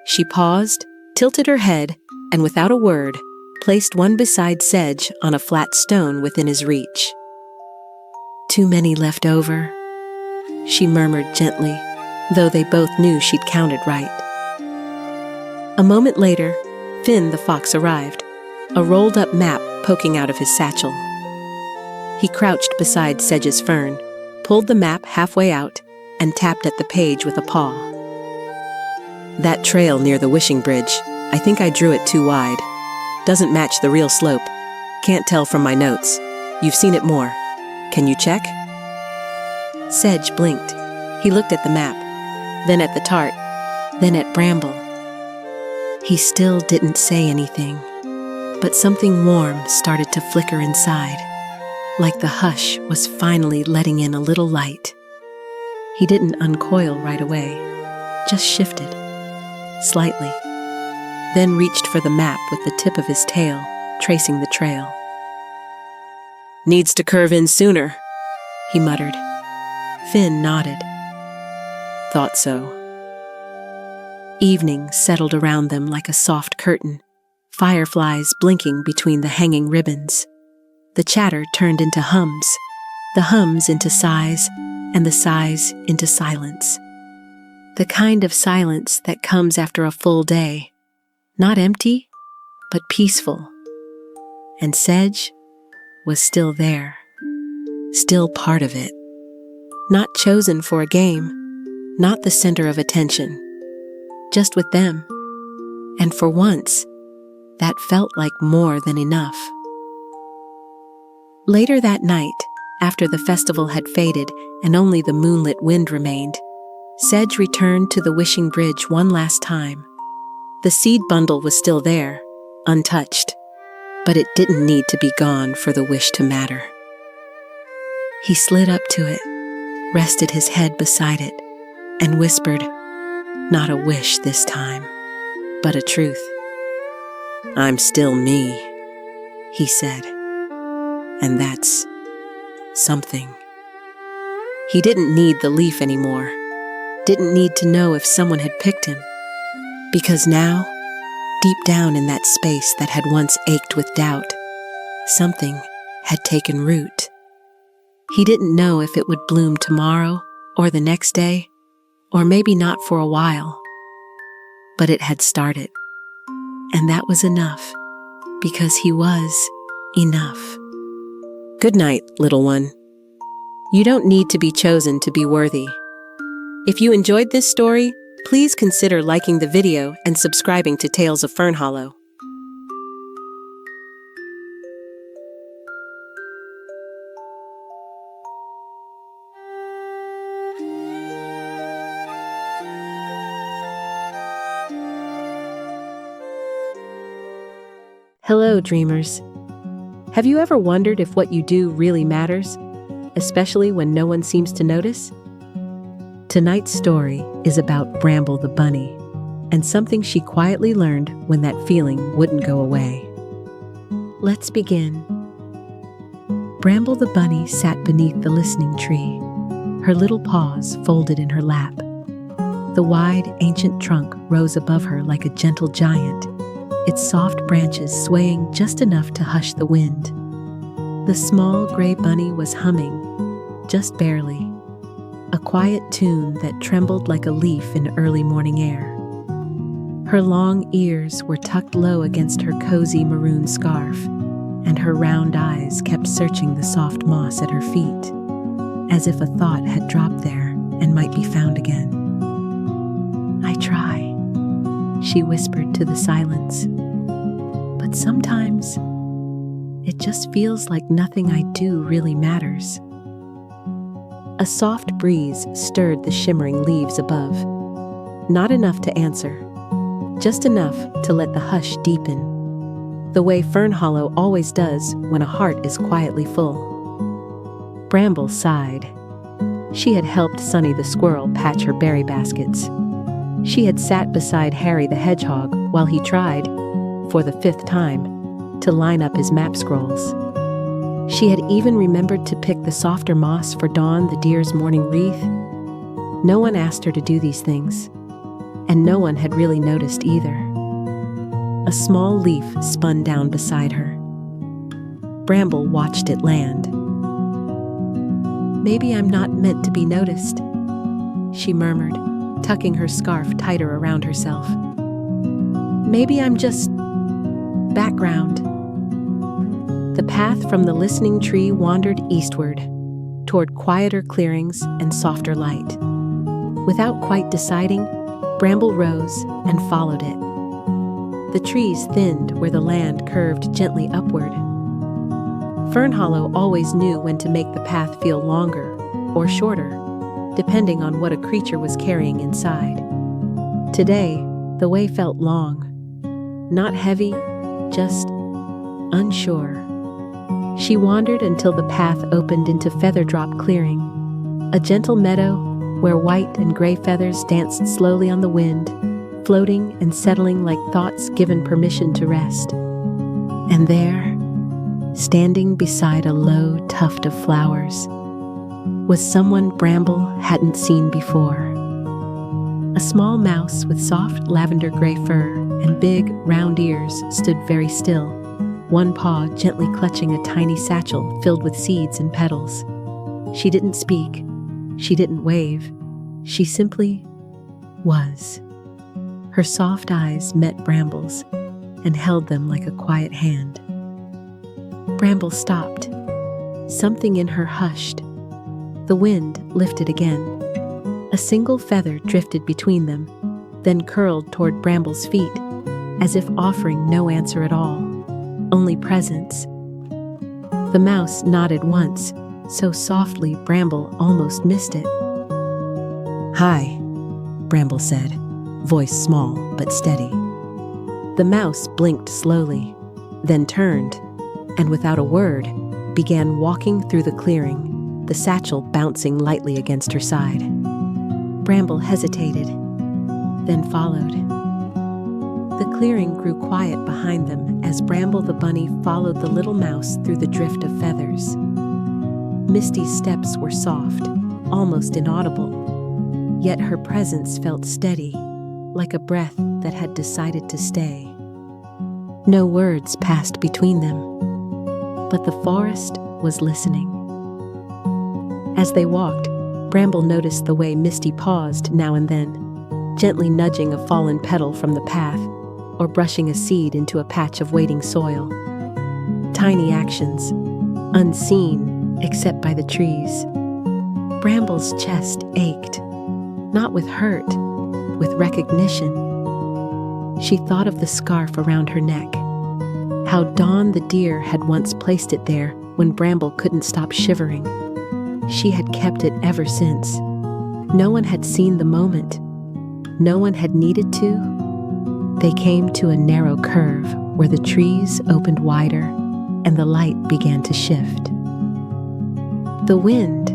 She paused, tilted her head, and without a word, placed one beside Sedge on a flat stone within his reach. "Too many left over," she murmured gently, though they both knew she'd counted right. A moment later, Finn the fox arrived, a rolled-up map poking out of his satchel. He crouched beside Sedge's fern, pulled the map halfway out, and tapped at the page with a paw. "That trail near the wishing bridge, I think I drew it too wide. Doesn't match the real slope. Can't tell from my notes. You've seen it more. Can you check?" Sedge blinked. He looked at the map, then at the tart, then at Bramble. He still didn't say anything, but something warm started to flicker inside, like the hush was finally letting in a little light. He didn't uncoil right away, just shifted, slightly, then reached for the map with the tip of his tail, tracing the trail. "Needs to curve in sooner," he muttered. Finn nodded. "Thought so." Evening settled around them like a soft curtain, fireflies blinking between the hanging ribbons. The chatter turned into hums, the hums into sighs, and the sighs into silence. The kind of silence that comes after a full day, not empty, but peaceful. And Sedge was still there, still part of it. Not chosen for a game, not the center of attention, just with them. And for once, that felt like more than enough. Later that night, after the festival had faded and only the moonlit wind remained, Sedge returned to the wishing bridge one last time. The seed bundle was still there, untouched, but it didn't need to be gone for the wish to matter. He slid up to it, rested his head beside it, and whispered, "Not a wish this time, but a truth." "I'm still me," he said. "And that's something." He didn't need the leaf anymore, didn't need to know if someone had picked him, because now, deep down in that space that had once ached with doubt, something had taken root. He didn't know if it would bloom tomorrow or the next day, or maybe not for a while. But it had started, and that was enough, because he was enough. Good night, little one. You don't need to be chosen to be worthy. If you enjoyed this story, please consider liking the video and subscribing to Tales of Fernhollow. Hello, dreamers. Have you ever wondered if what you do really matters, especially when no one seems to notice? Tonight's story is about Bramble the bunny and something she quietly learned when that feeling wouldn't go away. Let's begin. Bramble the bunny sat beneath the listening tree, her little paws folded in her lap. The wide, ancient trunk rose above her like a gentle giant, its soft branches swaying just enough to hush the wind. The small gray bunny was humming, just barely, a quiet tune that trembled like a leaf in early morning air. Her long ears were tucked low against her cozy maroon scarf, and her round eyes kept searching the soft moss at her feet, as if a thought had dropped there and might be found again. "I try," she whispered to the silence. "But sometimes, it just feels like nothing I do really matters." A soft breeze stirred the shimmering leaves above. Not enough to answer, just enough to let the hush deepen, the way Fernhollow always does when a heart is quietly full. Bramble sighed. She had helped Sunny the squirrel patch her berry baskets. She had sat beside Harry the hedgehog while he tried, for the 5th time, to line up his map scrolls. She had even remembered to pick the softer moss for Dawn the deer's morning wreath. No one asked her to do these things, and no one had really noticed either. A small leaf spun down beside her. Bramble watched it land. "Maybe I'm not meant to be noticed," she murmured, tucking her scarf tighter around herself. "Maybe I'm just background." The path from the listening tree wandered eastward, toward quieter clearings and softer light. Without quite deciding, Bramble rose and followed it. The trees thinned where the land curved gently upward. Stillhollow always knew when to make the path feel longer or shorter, depending on what a creature was carrying inside. Today, the way felt long. Not heavy, just unsure. She wandered until the path opened into Featherdrop Clearing, a gentle meadow where white and gray feathers danced slowly on the wind, floating and settling like thoughts given permission to rest. And there, standing beside a low tuft of flowers, was someone Bramble hadn't seen before. A small mouse with soft lavender gray fur and big, round ears stood very still, one paw gently clutching a tiny satchel filled with seeds and petals. She didn't speak. She didn't wave. She simply was. Her soft eyes met Bramble's and held them like a quiet hand. Bramble stopped. Something in her hushed. The wind lifted again. A single feather drifted between them, then curled toward Bramble's feet, as if offering no answer at all, only presence. The mouse nodded once, so softly Bramble almost missed it. "Hi," Bramble said, voice small but steady. The mouse blinked slowly, then turned, and without a word, began walking through the clearing, the satchel bouncing lightly against her side. Bramble hesitated, then followed. The clearing grew quiet behind them as Bramble the bunny followed the little mouse through the drift of feathers. Misty's steps were soft, almost inaudible, yet her presence felt steady, like a breath that had decided to stay. No words passed between them, but the forest was listening. As they walked, Bramble noticed the way Misty paused now and then, gently nudging a fallen petal from the path or brushing a seed into a patch of waiting soil. Tiny actions, unseen except by the trees. Bramble's chest ached, not with hurt, with recognition. She thought of the scarf around her neck, how Dawn the deer had once placed it there when Bramble couldn't stop shivering. She had kept it ever since. No one had seen the moment. No one had needed to. They came to a narrow curve where the trees opened wider and the light began to shift. The wind,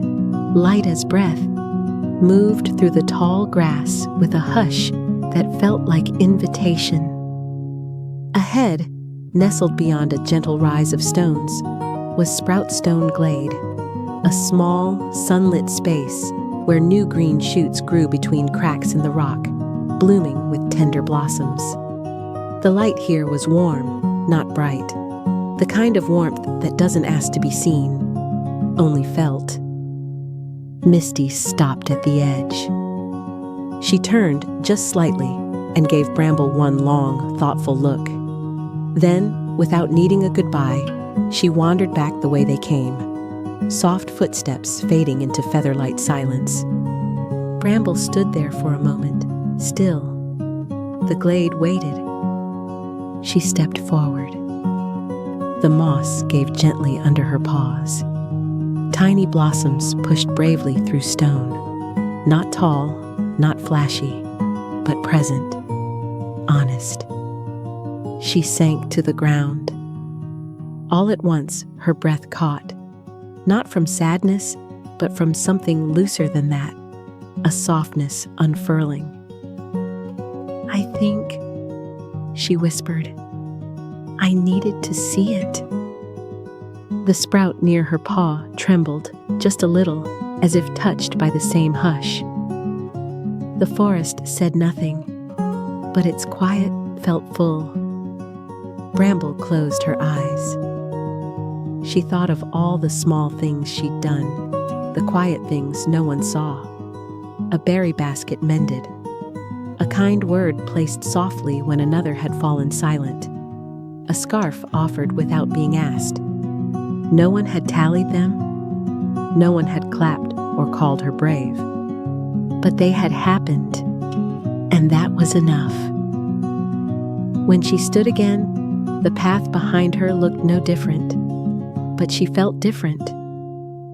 light as breath, moved through the tall grass with a hush that felt like invitation. Ahead, nestled beyond a gentle rise of stones, was Sproutstone Glade, a small, sunlit space where new green shoots grew between cracks in the rock, blooming with tender blossoms. The light here was warm, not bright, the kind of warmth that doesn't ask to be seen, only felt. Misty stopped at the edge. She turned just slightly and gave Bramble one long, thoughtful look. Then, without needing a goodbye, she wandered back the way they came, soft footsteps fading into featherlight silence. Bramble stood there for a moment, still. The glade waited. She stepped forward. The moss gave gently under her paws. Tiny blossoms pushed bravely through stone, not tall, not flashy, but present, honest. She sank to the ground. All at once, her breath caught, not from sadness, but from something looser than that, a softness unfurling. "I think," she whispered, "I needed to see it." The sprout near her paw trembled, just a little, as if touched by the same hush. The forest said nothing, but its quiet felt full. Bramble closed her eyes. She thought of all the small things she'd done, the quiet things no one saw. A berry basket mended, a kind word placed softly when another had fallen silent, a scarf offered without being asked. No one had tallied them, no one had clapped or called her brave, but they had happened, and that was enough. When she stood again, the path behind her looked no different, but she felt different.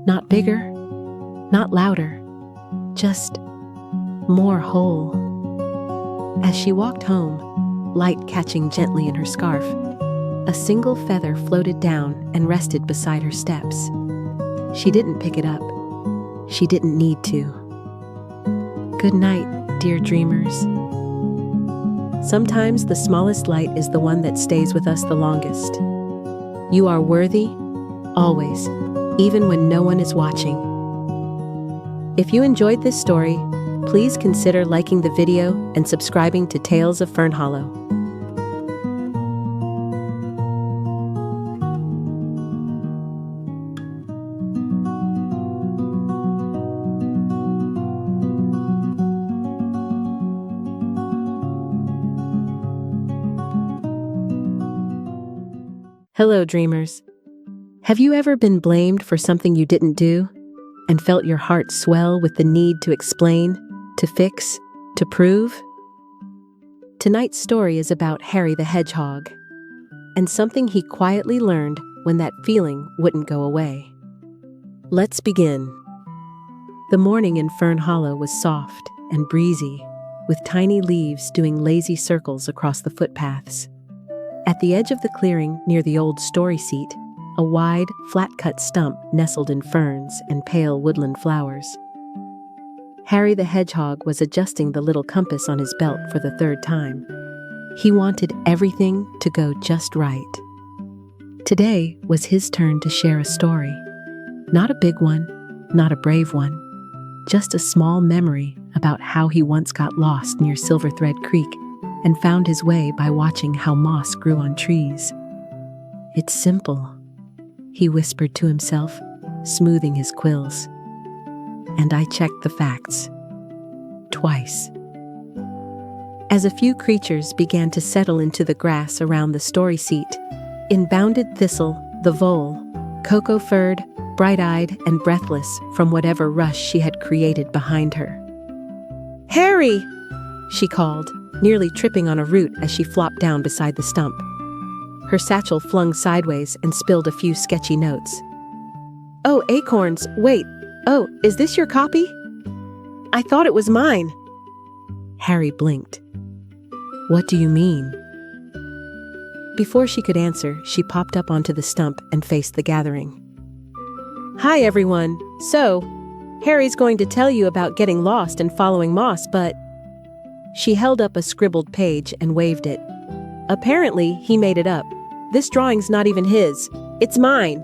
Not bigger, not louder, just more whole. As she walked home, light catching gently in her scarf, a single feather floated down and rested beside her steps. She didn't pick it up. She didn't need to. Good night, dear dreamers. Sometimes the smallest light is the one that stays with us the longest. You are worthy, always, even when no one is watching. If you enjoyed this story, please consider liking the video and subscribing to Tales of Stillhollow. Hello, dreamers. Have you ever been blamed for something you didn't do and felt your heart swell with the need to explain, to fix, to prove? Tonight's story is about Harry the Hedgehog and something he quietly learned when that feeling wouldn't go away. Let's begin. The morning in Stillhollow was soft and breezy, with tiny leaves doing lazy circles across the footpaths. At the edge of the clearing near the old story seat, a wide, flat-cut stump nestled in ferns and pale woodland flowers. Harry the Hedgehog was adjusting the little compass on his belt for the third time. He wanted everything to go just right. Today was his turn to share a story. Not a big one, not a brave one, just a small memory about how he once got lost near Silverthread Creek and found his way by watching how moss grew on trees. It's simple, he whispered to himself, smoothing his quills. And I checked the facts. Twice. As a few creatures began to settle into the grass around the story seat, in bounded Thistle, the vole, cocoa-furred, bright-eyed, and breathless from whatever rush she had created behind her. "Harry!" she called, nearly tripping on a root as she flopped down beside the stump. Her satchel flung sideways and spilled a few sketchy notes. "Oh, acorns, wait. Oh, is this your copy? I thought it was mine." Harry blinked. "What do you mean?" Before she could answer, she popped up onto the stump and faced the gathering. "Hi, everyone. So, Harry's going to tell you about getting lost and following moss, but..." She held up a scribbled page and waved it. "Apparently, he made it up. This drawing's not even his. It's mine."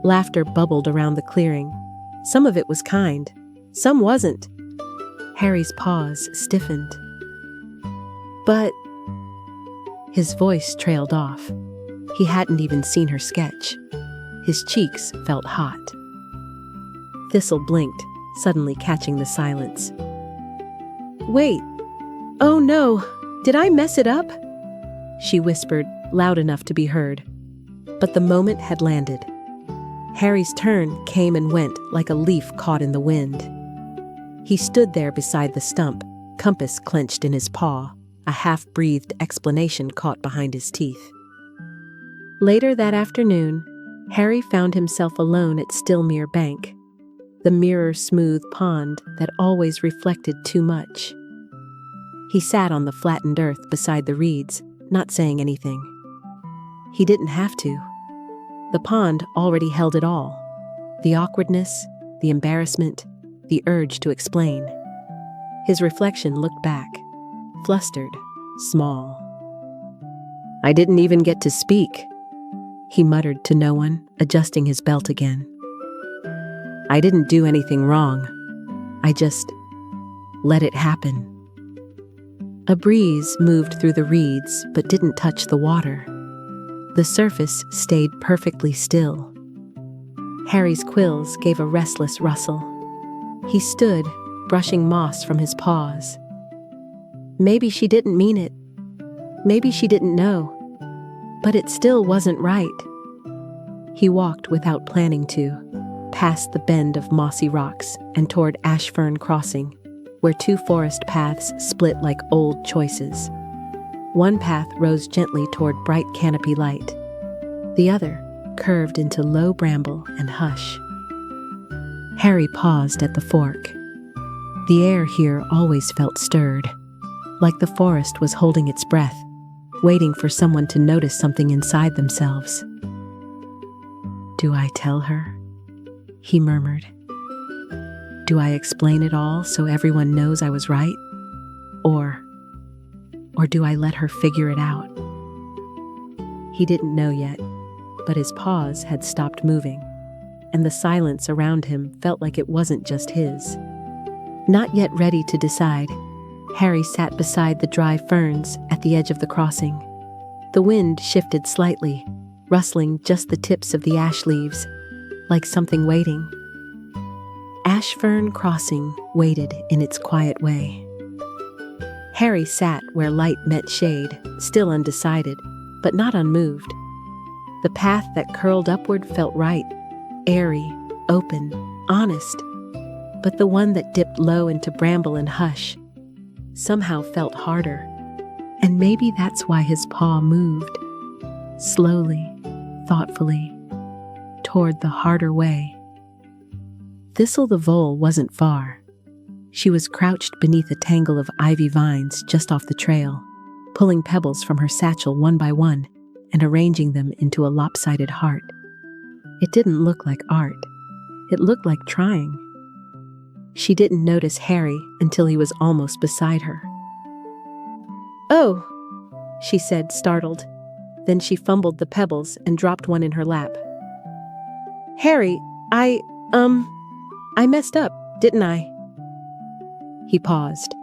Laughter bubbled around the clearing. Some of it was kind, some wasn't. Harry's paws stiffened. "But..." His voice trailed off. He hadn't even seen her sketch. His cheeks felt hot. Thistle blinked, suddenly catching the silence. "Wait. Oh no, did I mess it up?" she whispered, loud enough to be heard. But the moment had landed. Harry's turn came and went like a leaf caught in the wind. He stood there beside the stump, compass clenched in his paw, a half-breathed explanation caught behind his teeth. Later that afternoon, Harry found himself alone at Stillmere Bank, the mirror-smooth pond that always reflected too much. He sat on the flattened earth beside the reeds, not saying anything. He didn't have to. The pond already held it all. The awkwardness, the embarrassment, the urge to explain. His reflection looked back, flustered, small. "I didn't even get to speak," he muttered to no one, adjusting his belt again. "I didn't do anything wrong. I just..." let it happen. A breeze moved through the reeds but didn't touch the water. The surface stayed perfectly still. Harry's quills gave a restless rustle. He stood, brushing moss from his paws. Maybe she didn't mean it. Maybe she didn't know. But it still wasn't right. He walked without planning to, past the bend of mossy rocks and toward Ashfern Crossing, where two forest paths split like old choices. One path rose gently toward bright canopy light. The other curved into low bramble and hush. Harry paused at the fork. The air here always felt stirred, like the forest was holding its breath, waiting for someone to notice something inside themselves. "Do I tell her?" he murmured. "Do I explain it all so everyone knows I was right? Or do I let her figure it out?" He didn't know yet, but his paws had stopped moving, and the silence around him felt like it wasn't just his. Not yet ready to decide, Harry sat beside the dry ferns at the edge of the crossing. The wind shifted slightly, rustling just the tips of the ash leaves, like something waiting. Ashfern Crossing waited in its quiet way. Harry sat where light met shade, still undecided, but not unmoved. The path that curled upward felt right, airy, open, honest. But the one that dipped low into bramble and hush somehow felt harder. And maybe that's why his paw moved, slowly, thoughtfully, toward the harder way. Thistle the vole wasn't far. She was crouched beneath a tangle of ivy vines just off the trail, pulling pebbles from her satchel one by one and arranging them into a lopsided heart. It didn't look like art. It looked like trying. She didn't notice Harry until he was almost beside her. "Oh," she said, startled. Then she fumbled the pebbles and dropped one in her lap. "Harry, I messed up, didn't I?" He paused.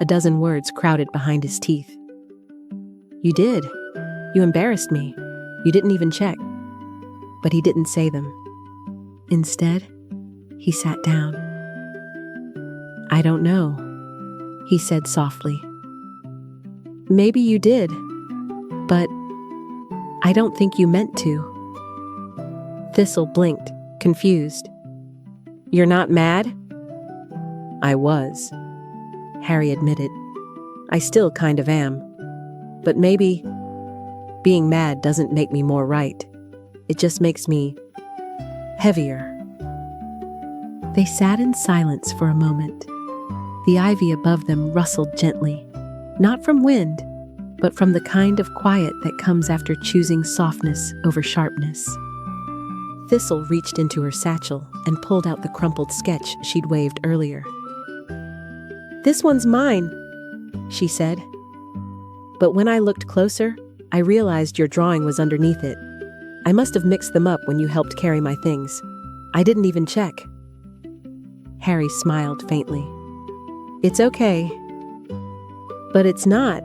A dozen words crowded behind his teeth. "You did. You embarrassed me. You didn't even check." But he didn't say them. Instead, he sat down. "I don't know," he said softly. "Maybe you did, but I don't think you meant to." Thistle blinked, confused. "You're not mad?" "I was," Harry admitted. "I still kind of am. But maybe being mad doesn't make me more right. It just makes me heavier." They sat in silence for a moment. The ivy above them rustled gently, not from wind, but from the kind of quiet that comes after choosing softness over sharpness. Thistle reached into her satchel and pulled out the crumpled sketch she'd waved earlier. "This one's mine," she said. "But when I looked closer, I realized your drawing was underneath it. I must have mixed them up when you helped carry my things. I didn't even check." Harry smiled faintly. "It's okay." "But it's not,"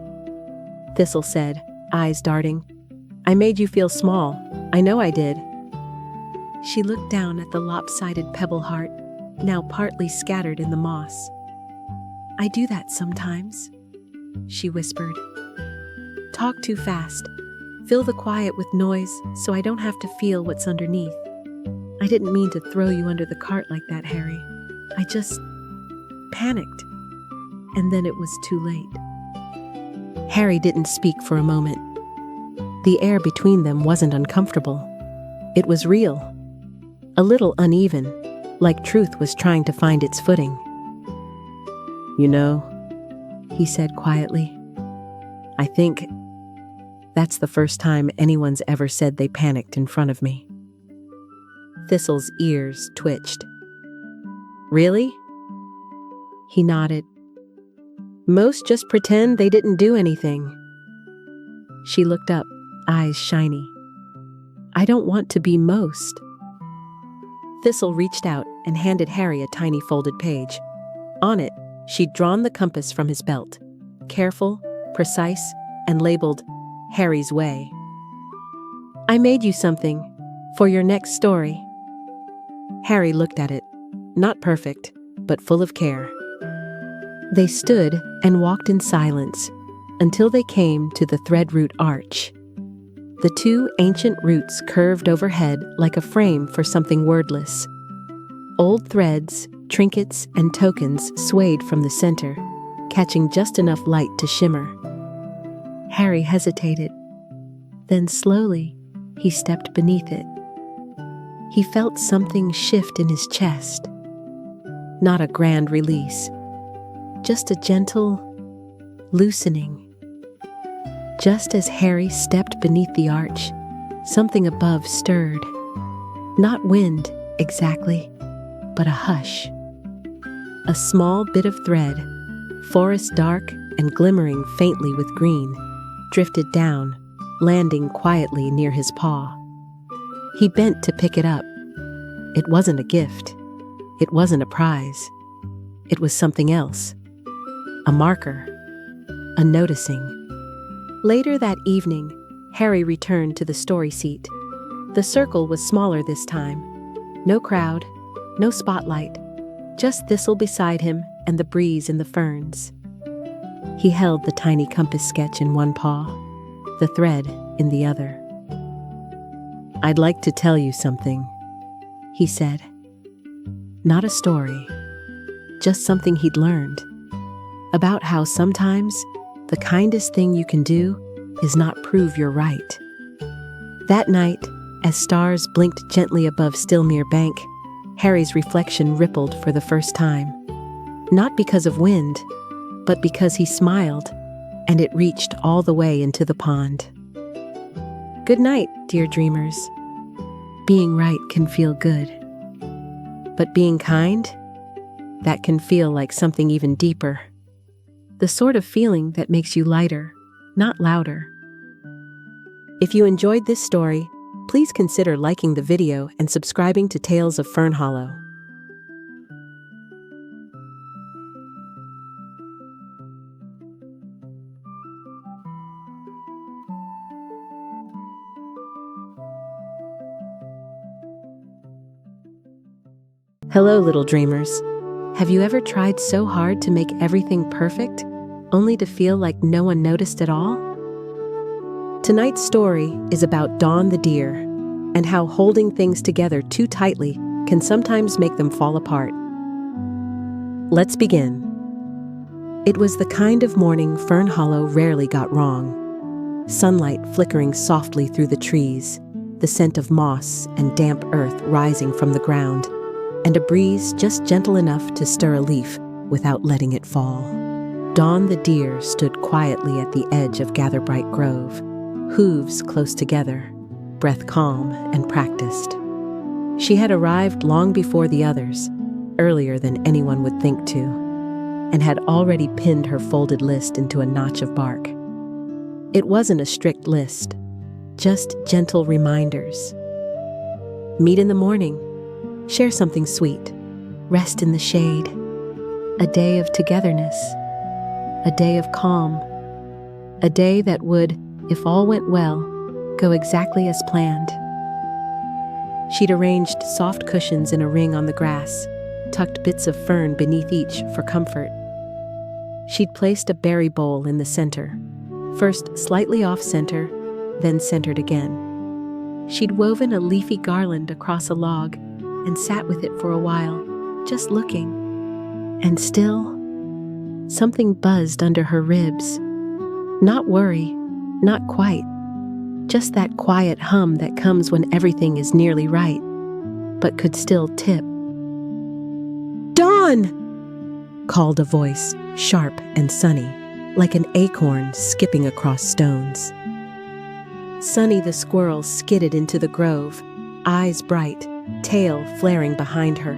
Thistle said, eyes darting. "I made you feel small. I know I did." She looked down at the lopsided pebble heart, now partly scattered in the moss. "I do that sometimes," she whispered. "Talk too fast. Fill the quiet with noise so I don't have to feel what's underneath. I didn't mean to throw you under the cart like that, Harry. I just panicked. And then it was too late." Harry didn't speak for a moment. The air between them wasn't uncomfortable. It was real. A little uneven, like truth was trying to find its footing. "You know," he said quietly, "I think that's the first time anyone's ever said they panicked in front of me." Thistle's ears twitched. "Really?" He nodded. "Most just pretend they didn't do anything." She looked up, eyes shiny. "I don't want to be most." Thistle reached out and handed Harry a tiny folded page. On it, She'd drawn the compass from his belt, careful, precise, and labeled Harry's Way. "I made you something for your next story." Harry looked at it, not perfect, but full of care. They stood and walked in silence until they came to the threadroot arch. The two ancient roots curved overhead like a frame for something wordless. Old threads, trinkets, and tokens swayed from the center, catching just enough light to shimmer. Harry hesitated. Then slowly, he stepped beneath it. He felt something shift in his chest. Not a grand release, just a gentle loosening. Just as Harry stepped beneath the arch, something above stirred. Not wind, exactly, but a hush. A small bit of thread, forest dark and glimmering faintly with green, drifted down, landing quietly near his paw. He bent to pick it up. It wasn't a gift. It wasn't a prize. It was something else. A marker. A noticing. Later that evening, Harry returned to the story seat. The circle was smaller this time. No crowd, no spotlight, just Thistle beside him and the breeze in the ferns. He held the tiny compass sketch in one paw, the thread in the other. "I'd like to tell you something," he said. Not a story, just something he'd learned. About how sometimes the kindest thing you can do is not prove you're right. That night, as stars blinked gently above Stillmere Bank, Harry's reflection rippled for the first time. Not because of wind, but because he smiled, and it reached all the way into the pond. Good night, dear dreamers. Being right can feel good. But being kind? That can feel like something even deeper. The sort of feeling that makes you lighter, not louder. If you enjoyed this story, please consider liking the video and subscribing to Tales of Fernhollow. Hello, little dreamers. Have you ever tried so hard to make everything perfect, only to feel like no one noticed at all? Tonight's story is about Dawn the deer, and how holding things together too tightly can sometimes make them fall apart. Let's begin. It was the kind of morning Fernhollow rarely got wrong. Sunlight flickering softly through the trees, the scent of moss and damp earth rising from the ground, and a breeze just gentle enough to stir a leaf without letting it fall. Dawn the deer stood quietly at the edge of Gatherbright Grove, hooves close together, breath calm and practiced. She had arrived long before the others, earlier than anyone would think to, and had already pinned her folded list into a notch of bark. It wasn't a strict list, just gentle reminders. Meet in the morning. Share something sweet. Rest in the shade. A day of togetherness. A day of calm. A day that would, if all went well, go exactly as planned. She'd arranged soft cushions in a ring on the grass, tucked bits of fern beneath each for comfort. She'd placed a berry bowl in the center, first slightly off-center, then centered again. She'd woven a leafy garland across a log and sat with it for a while, just looking. And still, something buzzed under her ribs. Not worry, not quite. Just that quiet hum that comes when everything is nearly right, but could still tip. "Dawn!" called a voice, sharp and sunny, like an acorn skipping across stones. Sunny the squirrel skidded into the grove, eyes bright, tail flaring behind her.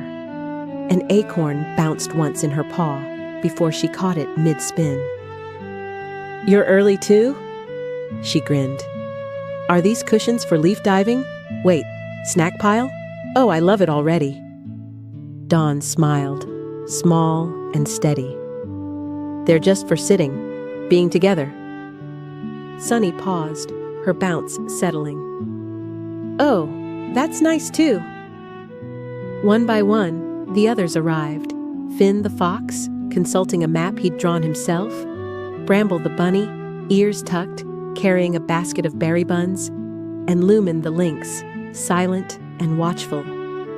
An acorn bounced once in her paw before she caught it mid-spin. "You're early too?" She grinned. "Are these cushions for leaf diving? Wait, snack pile? Oh, I love it already." Dawn smiled, small and steady, They're just for sitting, being together. Sunny paused, her bounce settling. Oh, that's nice too. One by one, the others arrived. Finn the fox, consulting a map he'd drawn himself. Bramble the bunny, ears tucked, carrying a basket of berry buns. And Lumen the lynx, silent and watchful,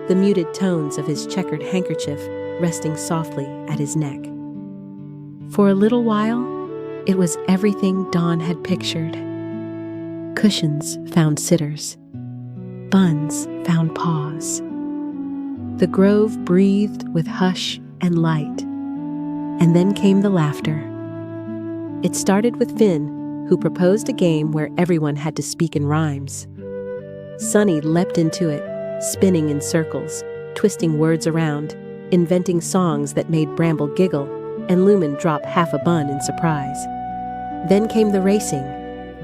the muted tones of his checkered handkerchief resting softly at his neck. For a little while, it was everything Dawn had pictured. Cushions found sitters. Buns found paws. The grove breathed with hush and light. And then came the laughter. It started with Finn, who proposed a game where everyone had to speak in rhymes. Sunny leapt into it, spinning in circles, twisting words around, inventing songs that made Bramble giggle, and Lumen drop half a bun in surprise. Then came the racing,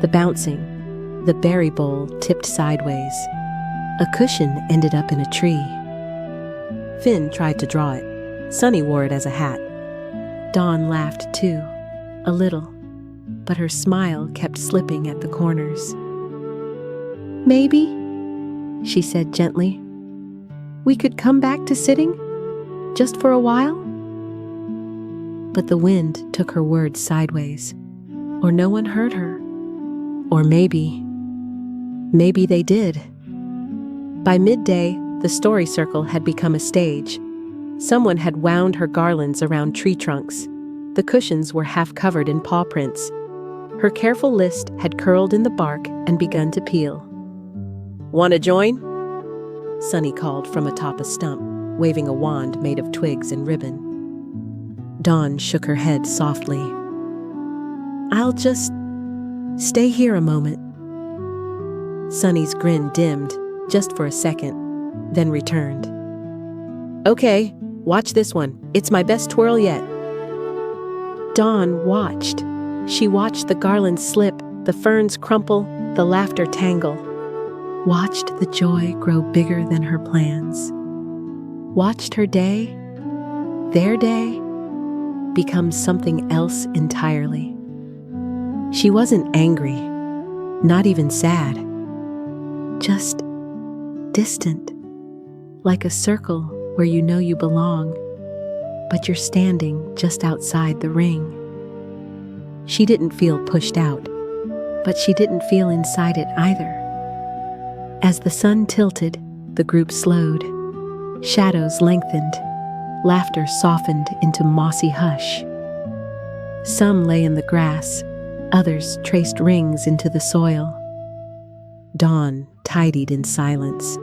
the bouncing, the berry bowl tipped sideways. A cushion ended up in a tree. Finn tried to draw it. Sunny wore it as a hat. Dawn laughed too, a little, but her smile kept slipping at the corners. Maybe, she said gently, we could come back to sitting, just for a while? But the wind took her words sideways, or no one heard her. Or maybe they did. By midday, the story circle had become a stage. Someone had wound her garlands around tree trunks. The cushions were half covered in paw prints. Her careful list had curled in the bark and begun to peel. "Want to join?" Sunny called from atop a stump, waving a wand made of twigs and ribbon. Dawn shook her head softly. "I'll just stay here a moment." Sunny's grin dimmed, just for a second, then returned. "Okay, watch this one. It's my best twirl yet." Dawn watched. She watched the garlands slip, the ferns crumple, the laughter tangle. Watched the joy grow bigger than her plans. Watched her day, their day, become something else entirely. She wasn't angry, not even sad. Just distant, like a circle where you know you belong, but you're standing just outside the ring. She didn't feel pushed out, but she didn't feel inside it either. As the sun tilted, the group slowed. Shadows lengthened. Laughter softened into mossy hush. Some lay in the grass, others traced rings into the soil. Dawn tidied in silence.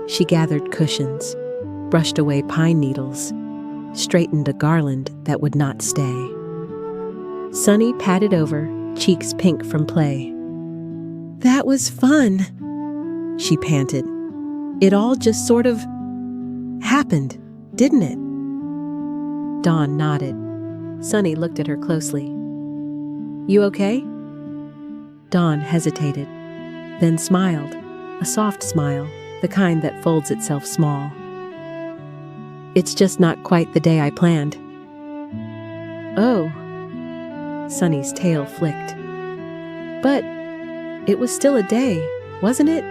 She gathered cushions, brushed away pine needles, straightened a garland that would not stay. Sunny patted over, cheeks pink from play. "That was fun," she panted. "It all just sort of happened, didn't it?" Dawn nodded. Sunny looked at her closely. "You okay?" Dawn hesitated, then smiled, a soft smile, the kind that folds itself small. "It's just not quite the day I planned." "Oh." Sunny's tail flicked. "But it was still a day, wasn't it?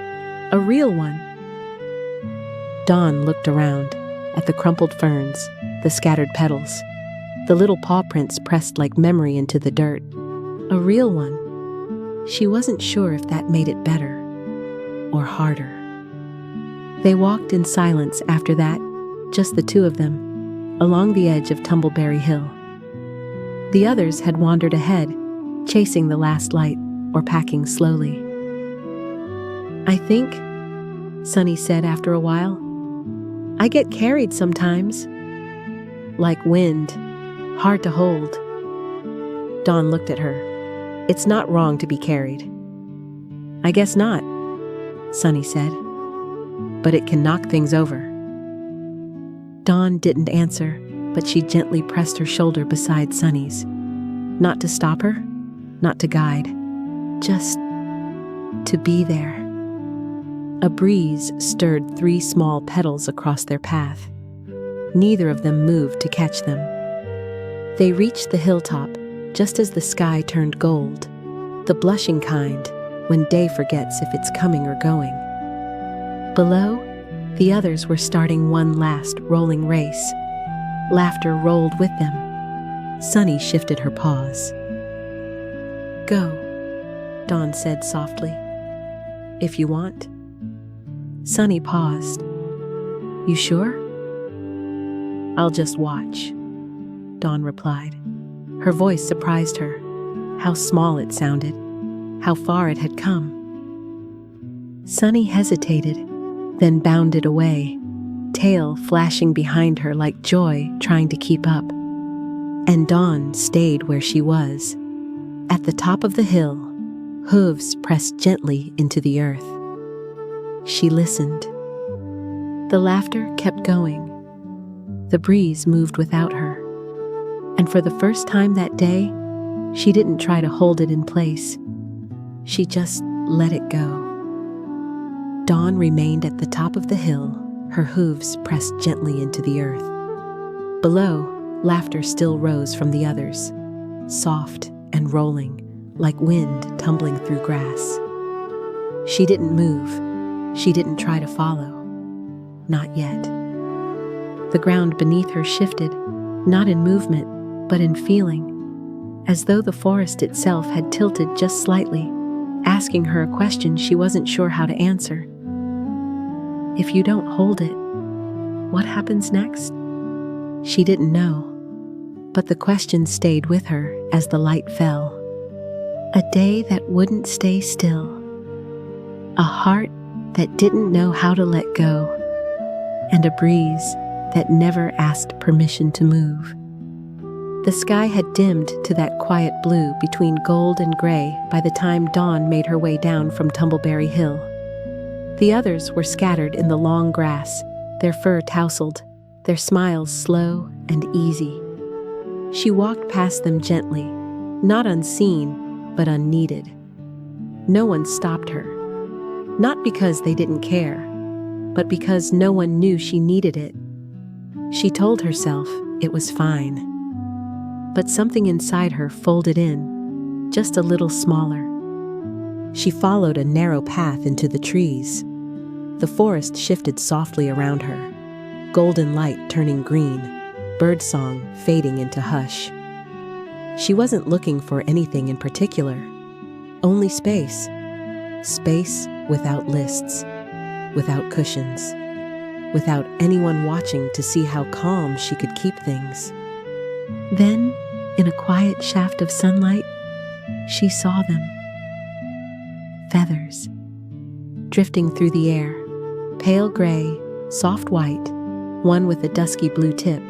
A real one." Dawn looked around, at the crumpled ferns, the scattered petals, the little paw prints pressed like memory into the dirt. A real one. She wasn't sure if that made it better or harder. They walked in silence after that, just the two of them, along the edge of Tumbleberry Hill. The others had wandered ahead, chasing the last light or packing slowly. "I think," Sunny said after a while, "I get carried sometimes. Like wind, hard to hold." Dawn looked at her. "It's not wrong to be carried." "I guess not," Sunny said. "But it can knock things over." Dawn didn't answer, but she gently pressed her shoulder beside Sunny's. Not to stop her, not to guide, just to be there. A breeze stirred 3 small petals across their path. Neither of them moved to catch them. They reached the hilltop just as the sky turned gold, the blushing kind when day forgets if it's coming or going. Below, the others were starting one last rolling race. Laughter rolled with them. Sunny shifted her paws. "Go," Dawn said softly. "If you want." Sunny paused. "You sure?" "I'll just watch," Dawn replied. Her voice surprised her. How small it sounded, how far it had come. Sunny hesitated, then bounded away, tail flashing behind her like joy trying to keep up. And Dawn stayed where she was. At the top of the hill, hooves pressed gently into the earth. She listened. The laughter kept going. The breeze moved without her. And for the first time that day, she didn't try to hold it in place. She just let it go. Dawn remained at the top of the hill, her hooves pressed gently into the earth. Below, laughter still rose from the others, soft and rolling, like wind tumbling through grass. She didn't move. She didn't try to follow. Not yet. The ground beneath her shifted, not in movement, but in feeling, as though the forest itself had tilted just slightly, asking her a question she wasn't sure how to answer. If you don't hold it, what happens next? She didn't know, but the question stayed with her as the light fell. A day that wouldn't stay still. A heart that didn't know how to let go. And a breeze that never asked permission to move. The sky had dimmed to that quiet blue between gold and gray by the time Dawn made her way down from Tumbleberry Hill. The others were scattered in the long grass, their fur tousled, their smiles slow and easy. She walked past them gently, not unseen, but unneeded. No one stopped her. Not because they didn't care, but because no one knew she needed it. She told herself it was fine. But something inside her folded in, just a little smaller. She followed a narrow path into the trees. The forest shifted softly around her, golden light turning green, birdsong fading into hush. She wasn't looking for anything in particular, only space. Space without lists, without cushions, without anyone watching to see how calm she could keep things. Then, in a quiet shaft of sunlight, she saw them. Feathers, drifting through the air, pale gray, soft white, one with a dusky blue tip.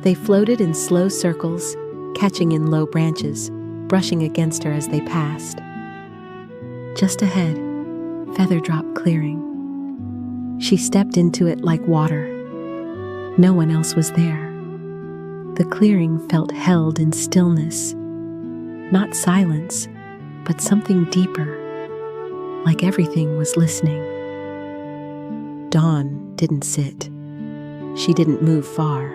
They floated in slow circles, catching in low branches, brushing against her as they passed. Just ahead, feather drop clearing. She stepped into it like water. No one else was there. The clearing felt held in stillness, not silence, but something deeper, like everything was listening. Dawn didn't sit. She didn't move far.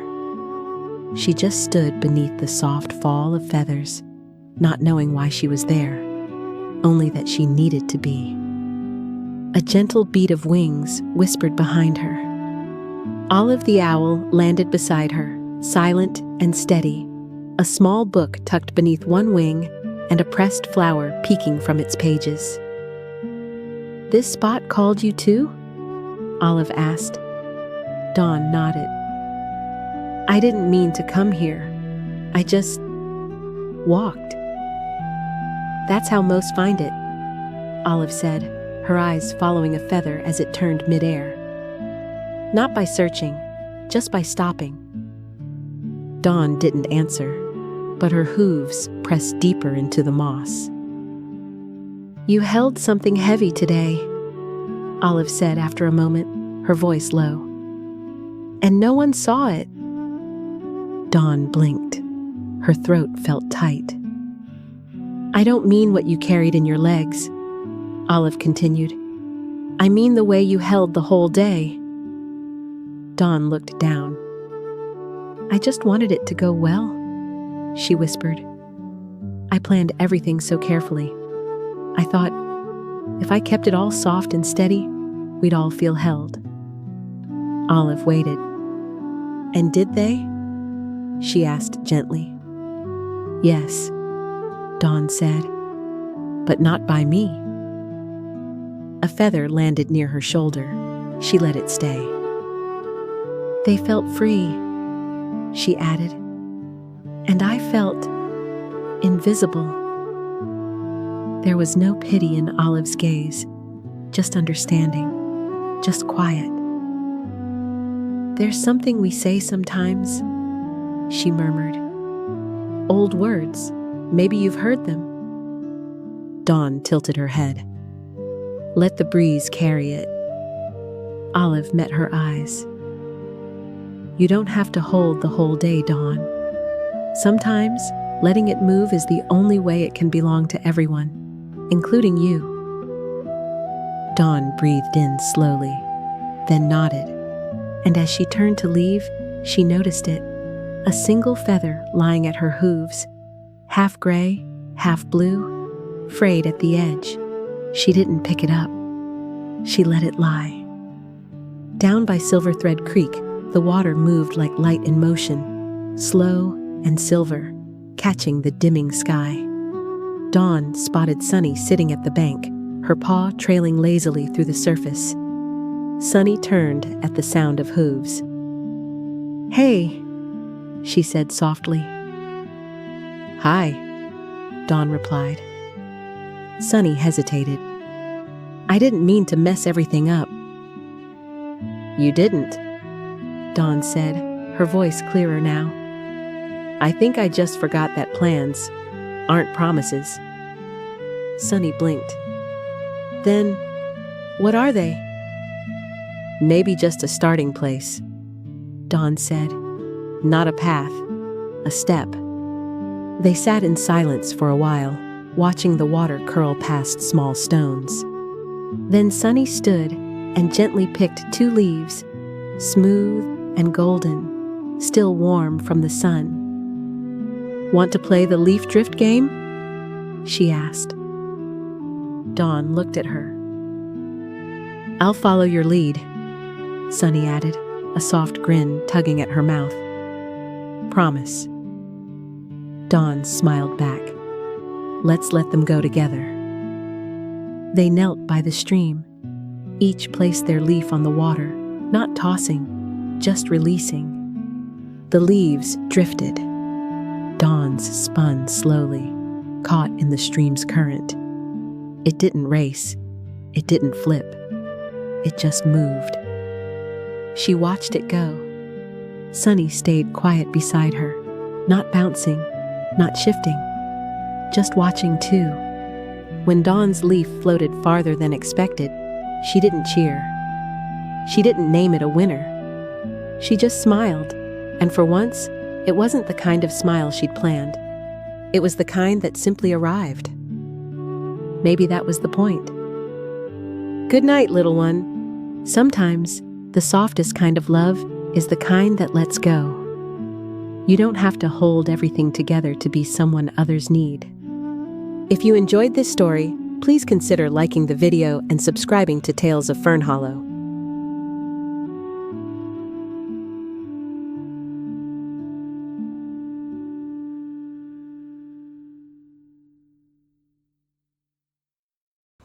She just stood beneath the soft fall of feathers, not knowing why she was there, only that she needed to be. A gentle beat of wings whispered behind her. Olive the owl landed beside her, silent and steady, a small book tucked beneath one wing and a pressed flower peeking from its pages. "This spot called you too?" Olive asked. Dawn nodded. "I didn't mean to come here. I just walked." "That's how most find it," Olive said, her eyes following a feather as it turned midair. "Not by searching, just by stopping." Dawn didn't answer, but her hooves pressed deeper into the moss. "You held something heavy today," Olive said after a moment, her voice low. "And no one saw it." Dawn blinked. Her throat felt tight. "I don't mean what you carried in your legs," Olive continued. "I mean the way you held the whole day." Dawn looked down. "I just wanted it to go well," she whispered. I planned everything so carefully. I thought, if I kept it all soft and steady, we'd all feel held. Olive waited. And did they? She asked gently. Yes, Dawn said, but not by me. A feather landed near her shoulder. She let it stay. They felt free, she added, and I felt invisible. There was no pity in Olive's gaze, just understanding, just quiet. There's something we say sometimes, she murmured. Old words, maybe you've heard them. Dawn tilted her head. Let the breeze carry it. Olive met her eyes. You don't have to hold the whole day, Dawn. Sometimes, letting it move is the only way it can belong to everyone, including you. Dawn breathed in slowly, then nodded, and as she turned to leave, she noticed it, a single feather lying at her hooves, half gray, half blue, frayed at the edge. She didn't pick it up. She let it lie. Down by Silver Thread Creek, the water moved like light in motion, slow and silver, catching the dimming sky. Dawn spotted Sunny sitting at the bank, her paw trailing lazily through the surface. Sunny turned at the sound of hooves. Hey, she said softly. Hi, Dawn replied. Sunny hesitated. I didn't mean to mess everything up. You didn't, Dawn said, her voice clearer now. I think I just forgot that plans aren't promises. Sunny blinked. Then, what are they? Maybe just a starting place, Dawn said. Not a path, a step. They sat in silence for a while, watching the water curl past small stones. Then Sunny stood and gently picked 2 leaves, smooth and golden, still warm from the sun. Want to play the leaf drift game? She asked. Dawn looked at her. I'll follow your lead, Sunny added, a soft grin tugging at her mouth. Promise. Dawn smiled back. Let's let them go together. They knelt by the stream. Each placed their leaf on the water, not tossing, just releasing. The leaves drifted. Dawn's spun slowly, caught in the stream's current. It didn't race. It didn't flip. It just moved. She watched it go. Sunny stayed quiet beside her, not bouncing, not shifting, just watching too. When Dawn's leaf floated farther than expected, she didn't cheer. She didn't name it a winner. She just smiled, and for once, it wasn't the kind of smile she'd planned. It was the kind that simply arrived. Maybe that was the point. Good night, little one. Sometimes, the softest kind of love is the kind that lets go. You don't have to hold everything together to be someone others need. If you enjoyed this story, please consider liking the video and subscribing to Tales of Fernhollow.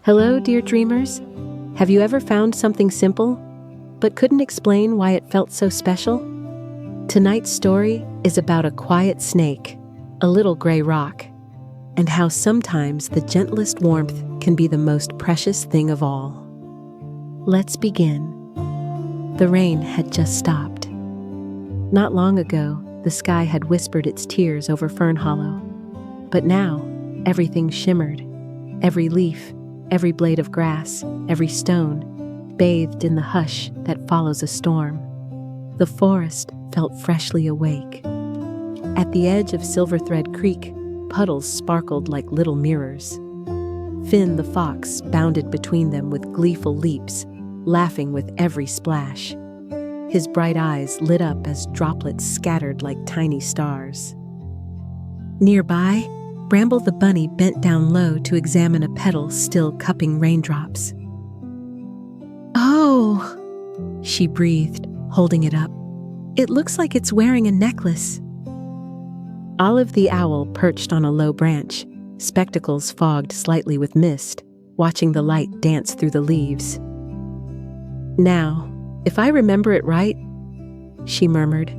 Hello, dear dreamers. Have you ever found something simple, but couldn't explain why it felt so special? Tonight's story is about a quiet snake, a little gray rock, and how sometimes the gentlest warmth can be the most precious thing of all. Let's begin. The rain had just stopped. Not long ago, the sky had whispered its tears over Fernhollow, but now everything shimmered. Every leaf, every blade of grass, every stone, bathed in the hush that follows a storm. The forest felt freshly awake. At the edge of Silver Thread Creek, puddles sparkled like little mirrors. Finn the fox bounded between them with gleeful leaps, laughing with every splash. His bright eyes lit up as droplets scattered like tiny stars. Nearby, Bramble the bunny bent down low to examine a petal still cupping raindrops. "Oh," she breathed, holding it up. "It looks like it's wearing a necklace." Olive the owl perched on a low branch, spectacles fogged slightly with mist, watching the light dance through the leaves. "Now, if I remember it right," she murmured,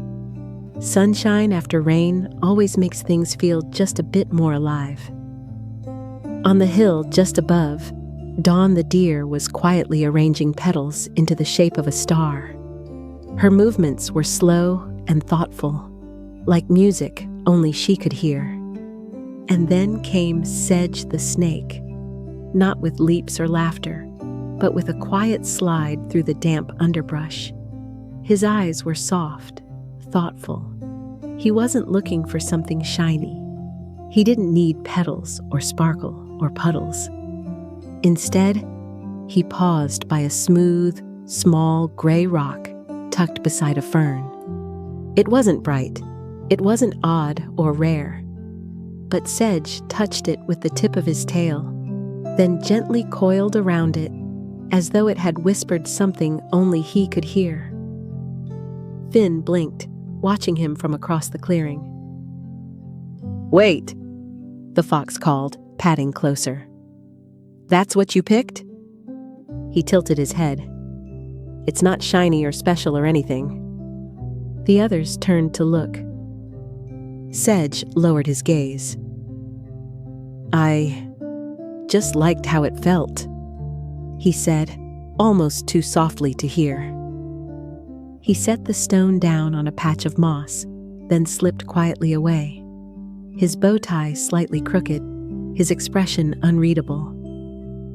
"sunshine after rain always makes things feel just a bit more alive." On the hill just above, Dawn the deer was quietly arranging petals into the shape of a star. Her movements were slow and thoughtful, like music only she could hear. And then came Sedge the snake, not with leaps or laughter, but with a quiet slide through the damp underbrush. His eyes were soft, thoughtful. He wasn't looking for something shiny. He didn't need petals or sparkle or puddles. Instead, he paused by a smooth, small gray rock tucked beside a fern. It wasn't bright. It wasn't odd or rare. But Sedge touched it with the tip of his tail, then gently coiled around it, as though it had whispered something only he could hear. Finn blinked, watching him from across the clearing. "Wait," the fox called, patting closer. "That's what you picked?" He tilted his head. "It's not shiny or special or anything." The others turned to look. Sedge lowered his gaze. "I just liked how it felt," he said, almost too softly to hear. He set the stone down on a patch of moss, then slipped quietly away. His bow tie slightly crooked, his expression unreadable.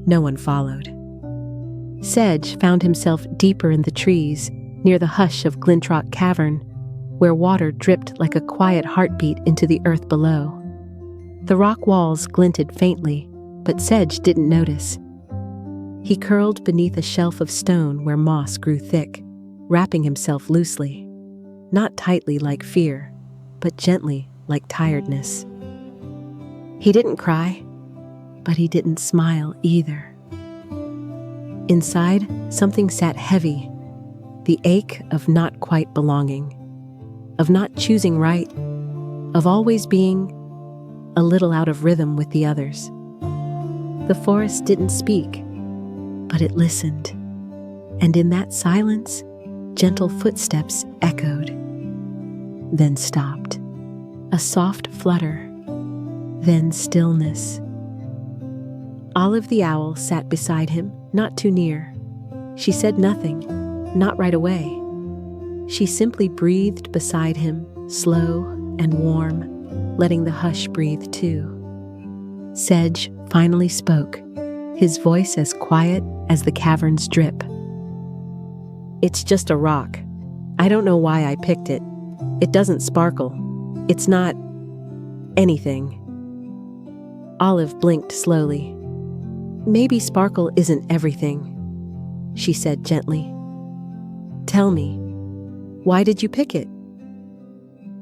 No one followed. Sedge found himself deeper in the trees, near the hush of Glintrock Cavern, where water dripped like a quiet heartbeat into the earth below. The rock walls glinted faintly, but Sedge didn't notice. He curled beneath a shelf of stone where moss grew thick, wrapping himself loosely, not tightly like fear, but gently like tiredness. He didn't cry, but he didn't smile either. Inside, something sat heavy, the ache of not quite belonging, of not choosing right, of always being a little out of rhythm with the others. The forest didn't speak, but it listened, and in that silence, gentle footsteps echoed, then stopped. A soft flutter, then stillness. Olive the owl sat beside him, not too near. She said nothing, not right away. She simply breathed beside him, slow and warm, letting the hush breathe too. Sedge finally spoke, his voice as quiet as the cavern's drip. "It's just a rock. I don't know why I picked it. It doesn't sparkle. It's not anything." Olive blinked slowly. "Maybe sparkle isn't everything," she said gently. "Tell me, why did you pick it?"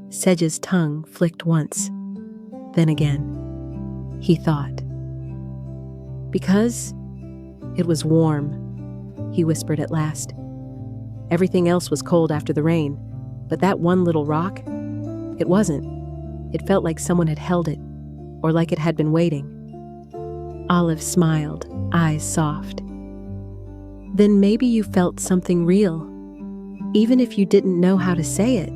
Sedge's tongue flicked once, then again. He thought. "Because it was warm," he whispered at last. "Everything else was cold after the rain, but that one little rock, it wasn't. It felt like someone had held it, or like it had been waiting." Olive smiled, eyes soft. "Then maybe you felt something real, even if you didn't know how to say it."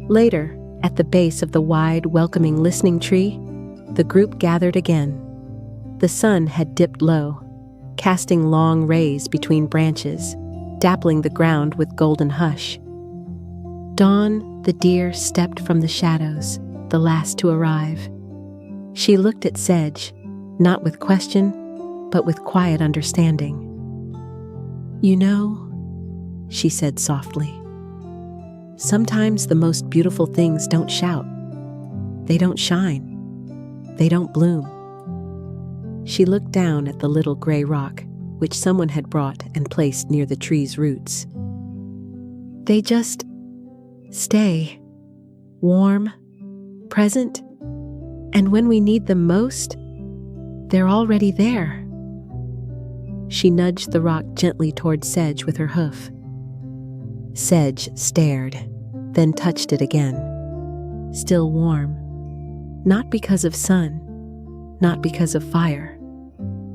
Later, at the base of the wide, welcoming listening tree, the group gathered again. The sun had dipped low, casting long rays between branches, dappling the ground with golden hush. Dawn, the deer, stepped from the shadows, the last to arrive. She looked at Sedge, not with question, but with quiet understanding. "You know," she said softly, "sometimes the most beautiful things don't shout. They don't shine. They don't bloom." She looked down at the little gray rock, which someone had brought and placed near the tree's roots. "They just stay, warm, present, and when we need them most, they're already there. She nudged the rock gently toward Sedge with her hoof. Sedge stared, then touched it again. Still warm. Not because of sun, not because of fire.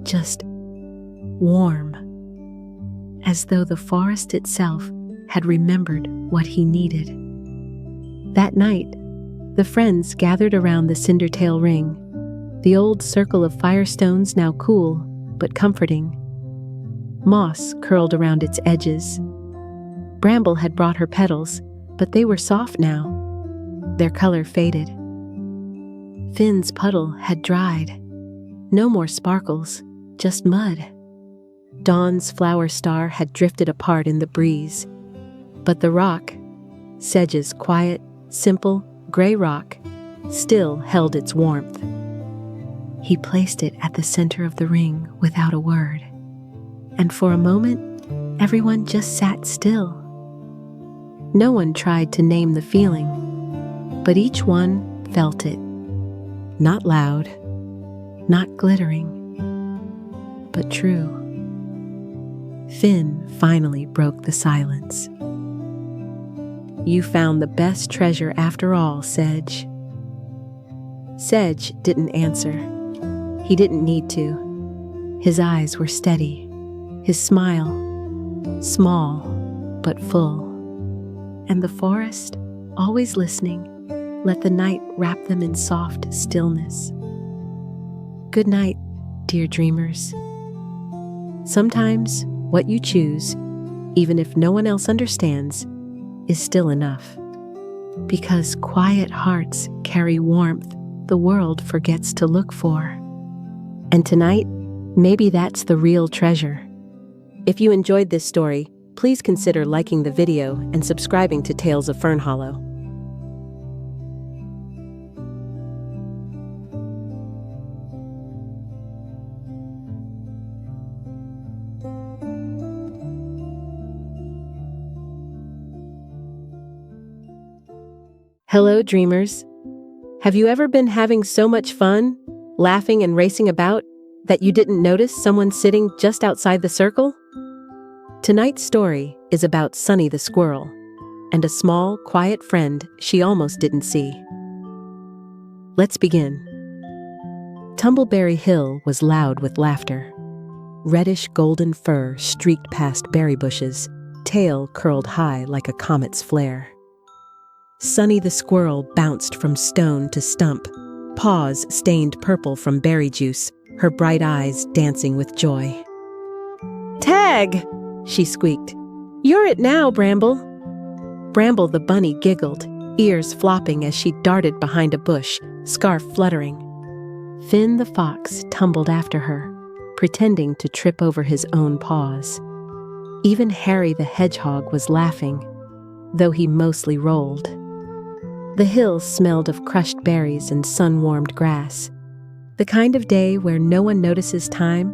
Just warm. As though the forest itself had remembered what he needed. That night, the friends gathered around the Cindertail ring, the old circle of firestones now cool but comforting. Moss curled around its edges. Bramble had brought her petals, but they were soft now. Their color faded. Finn's puddle had dried. No more sparkles, just mud. Dawn's flower star had drifted apart in the breeze. But the rock, Sedge's quiet, simple, gray rock, still held its warmth. He placed it at the center of the ring without a word. And for a moment, everyone just sat still. No one tried to name the feeling, but each one felt it. Not loud, not glittering, but true. Finn finally broke the silence. You found the best treasure after all, Sedge. Sedge didn't answer. He didn't need to. His eyes were steady. His smile, small but full. And the forest, always listening, let the night wrap them in soft stillness. Good night, dear dreamers. Sometimes what you choose, even if no one else understands, is still enough. Because quiet hearts carry warmth the world forgets to look for. And tonight, maybe that's the real treasure. If you enjoyed this story, please consider liking the video and subscribing to Tales of Fernhollow. Hello, dreamers. Have you ever been having so much fun, laughing and racing about, that you didn't notice someone sitting just outside the circle? Tonight's story is about Sunny the squirrel and a small, quiet friend she almost didn't see. Let's begin. Tumbleberry Hill was loud with laughter. Reddish golden fur streaked past berry bushes, tail curled high like a comet's flare. Sunny the squirrel bounced from stone to stump, paws stained purple from berry juice, her bright eyes dancing with joy. "Tag!" she squeaked. "You're it now, Bramble." Bramble the bunny giggled, ears flopping as she darted behind a bush, scarf fluttering. Finn the fox tumbled after her, pretending to trip over his own paws. Even Harry the hedgehog was laughing, though he mostly rolled. The hills smelled of crushed berries and sun-warmed grass. The kind of day where no one notices time,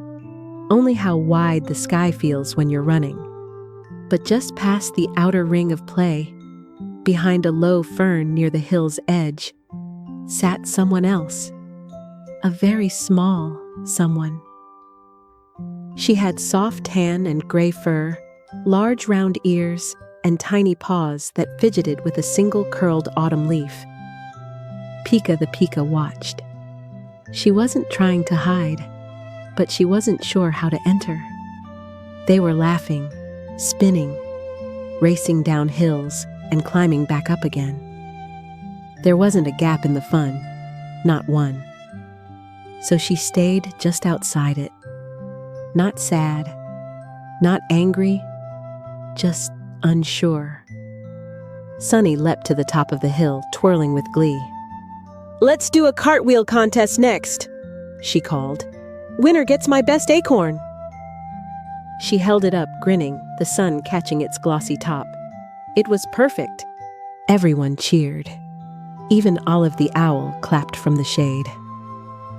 only how wide the sky feels when you're running. But just past the outer ring of play, behind a low fern near the hill's edge, sat someone else. A very small someone. She had soft tan and gray fur, large round ears, and tiny paws that fidgeted with a single curled autumn leaf. Pika the Pika watched. She wasn't trying to hide, but she wasn't sure how to enter. They were laughing, spinning, racing down hills and climbing back up again. There wasn't a gap in the fun, not one. So she stayed just outside it. Not sad, not angry, just unsure. Sunny leapt to the top of the hill, twirling with glee. "Let's do a cartwheel contest next," she called. "Winner gets my best acorn." She held it up, grinning, the sun catching its glossy top. It was perfect. Everyone cheered. Even Olive the owl clapped from the shade.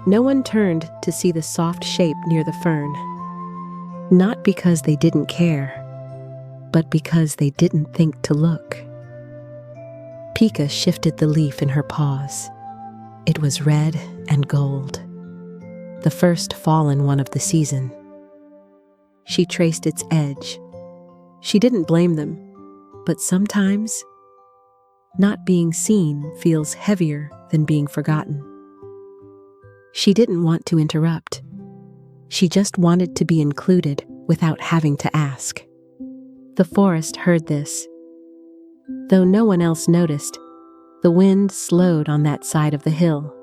No one turned to see the soft shape near the fern. Not because they didn't care, but because they didn't think to look. Pika shifted the leaf in her paws. It was red and gold, the first fallen one of the season. She traced its edge. She didn't blame them, but sometimes not being seen feels heavier than being forgotten. She didn't want to interrupt. She just wanted to be included without having to ask. The forest heard this. Though no one else noticed, the wind slowed on that side of the hill.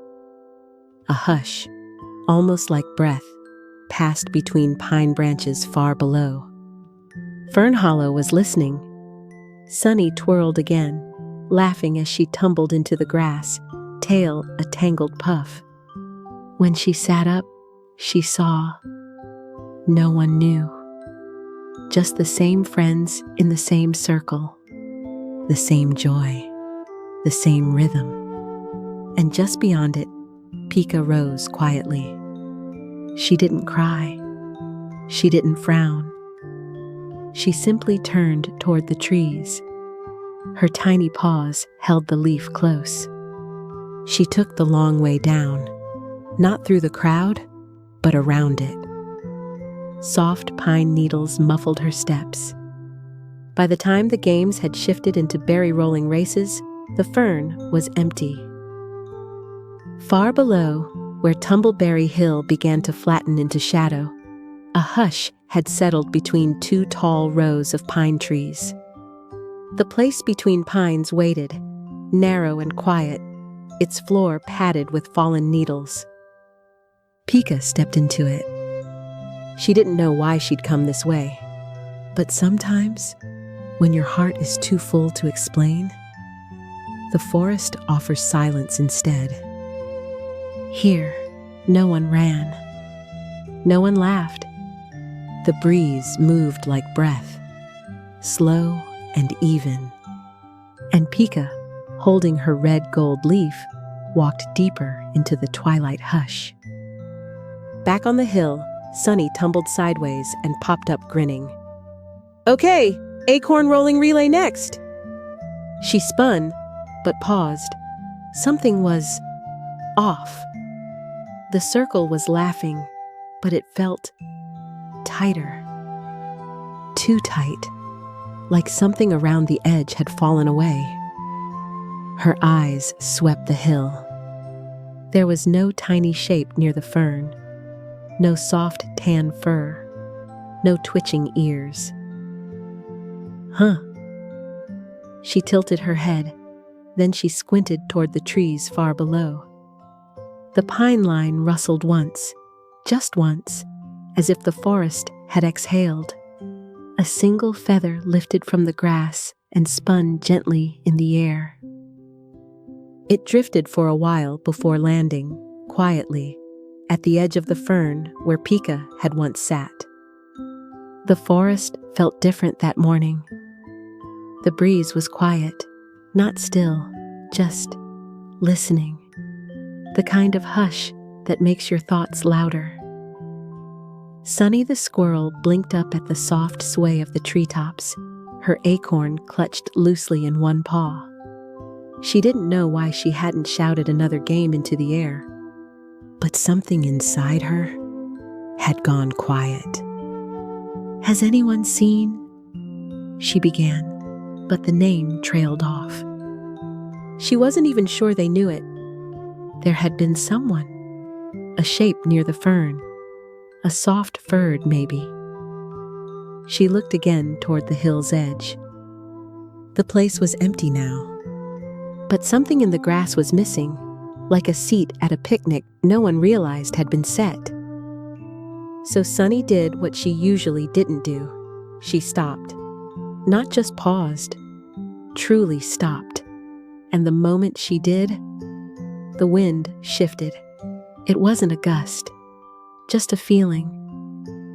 A hush, almost like breath, passed between pine branches far below. Stillhollow was listening. Sunny twirled again, laughing as she tumbled into the grass, tail a tangled puff. When she sat up, she saw no one new. Just the same friends in the same circle, the same joy, the same rhythm. And just beyond it, Pika rose quietly. She didn't cry. She didn't frown. She simply turned toward the trees. Her tiny paws held the leaf close. She took the long way down, not through the crowd, but around it. Soft pine needles muffled her steps. By the time the games had shifted into berry rolling races, the fern was empty. Far below, where Tumbleberry Hill began to flatten into shadow, a hush had settled between two tall rows of pine trees. The place between pines waited, narrow and quiet, its floor padded with fallen needles. Pika stepped into it. She didn't know why she'd come this way, but sometimes, when your heart is too full to explain, the forest offers silence instead. Here, no one ran. No one laughed. The breeze moved like breath, slow and even. And Pika, holding her red gold leaf, walked deeper into the twilight hush. Back on the hill, Sunny tumbled sideways and popped up grinning. "Okay, acorn rolling relay next." She spun, but paused. Something was off. The circle was laughing, but it felt tighter. Too tight, like something around the edge had fallen away. Her eyes swept the hill. There was no tiny shape near the fern, no soft tan fur, no twitching ears. Huh. She tilted her head, then she squinted toward the trees far below. The pine line rustled once, just once, as if the forest had exhaled. A single feather lifted from the grass and spun gently in the air. It drifted for a while before landing, quietly, at the edge of the fern where Pika had once sat. The forest felt different that morning. The breeze was quiet, not still, just listening. The kind of hush that makes your thoughts louder. Sunny the squirrel blinked up at the soft sway of the treetops, her acorn clutched loosely in one paw. She didn't know why she hadn't shouted another game into the air, but something inside her had gone quiet. "Has anyone seen?" she began, but the name trailed off. She wasn't even sure they knew it. There had been someone, a shape near the fern, a soft furred maybe. She looked again toward the hill's edge. The place was empty now, but something in the grass was missing, like a seat at a picnic no one realized had been set. So Sunny did what she usually didn't do. She stopped. Not just paused, truly stopped. And the moment she did, the wind shifted. It wasn't a gust, just a feeling,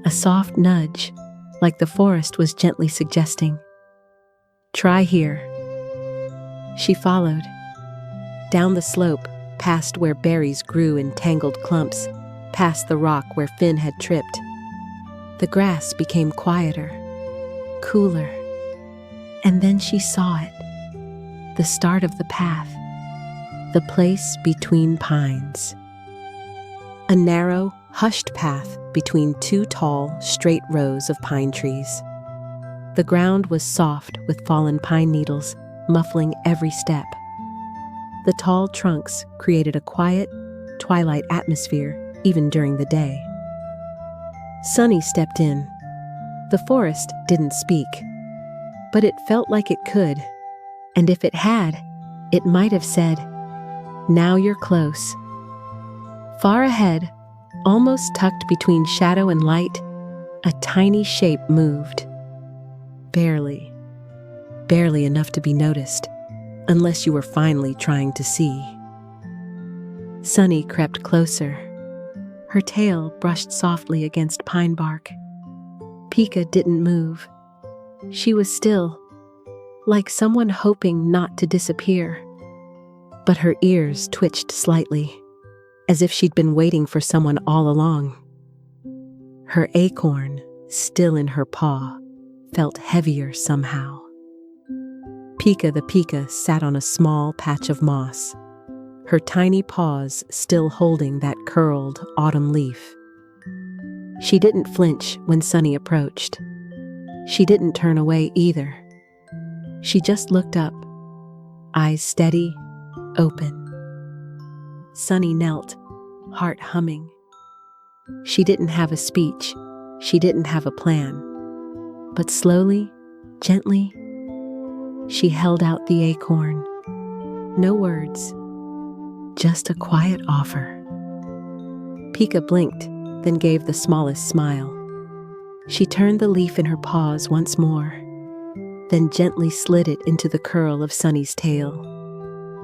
a soft nudge, like the forest was gently suggesting, "Try here." She followed, down the slope, past where berries grew in tangled clumps, past the rock where Finn had tripped. The grass became quieter, cooler, and then she saw it, the start of the path. The place between pines. A narrow, hushed path between two tall, straight rows of pine trees. The ground was soft with fallen pine needles, muffling every step. The tall trunks created a quiet, twilight atmosphere even during the day. Sunny stepped in. The forest didn't speak, but it felt like it could, and if it had, it might have said, "Now you're close." Far ahead, almost tucked between shadow and light, a tiny shape moved. Barely enough to be noticed, unless you were finally trying to see. Sunny crept closer. Her tail brushed softly against pine bark. Pika didn't move. She was still, like someone hoping not to disappear. But her ears twitched slightly, as if she'd been waiting for someone all along. Her acorn, still in her paw, felt heavier somehow. Pika the Pika sat on a small patch of moss, her tiny paws still holding that curled autumn leaf. She didn't flinch when Sunny approached. She didn't turn away either. She just looked up, eyes steady, open. Sunny knelt, heart humming. She didn't have a speech. She didn't have a plan. But slowly, gently, she held out the acorn. No words, just a quiet offer. Pika blinked, then gave the smallest smile. She turned the leaf in her paws once more, then gently slid it into the curl of Sunny's tail,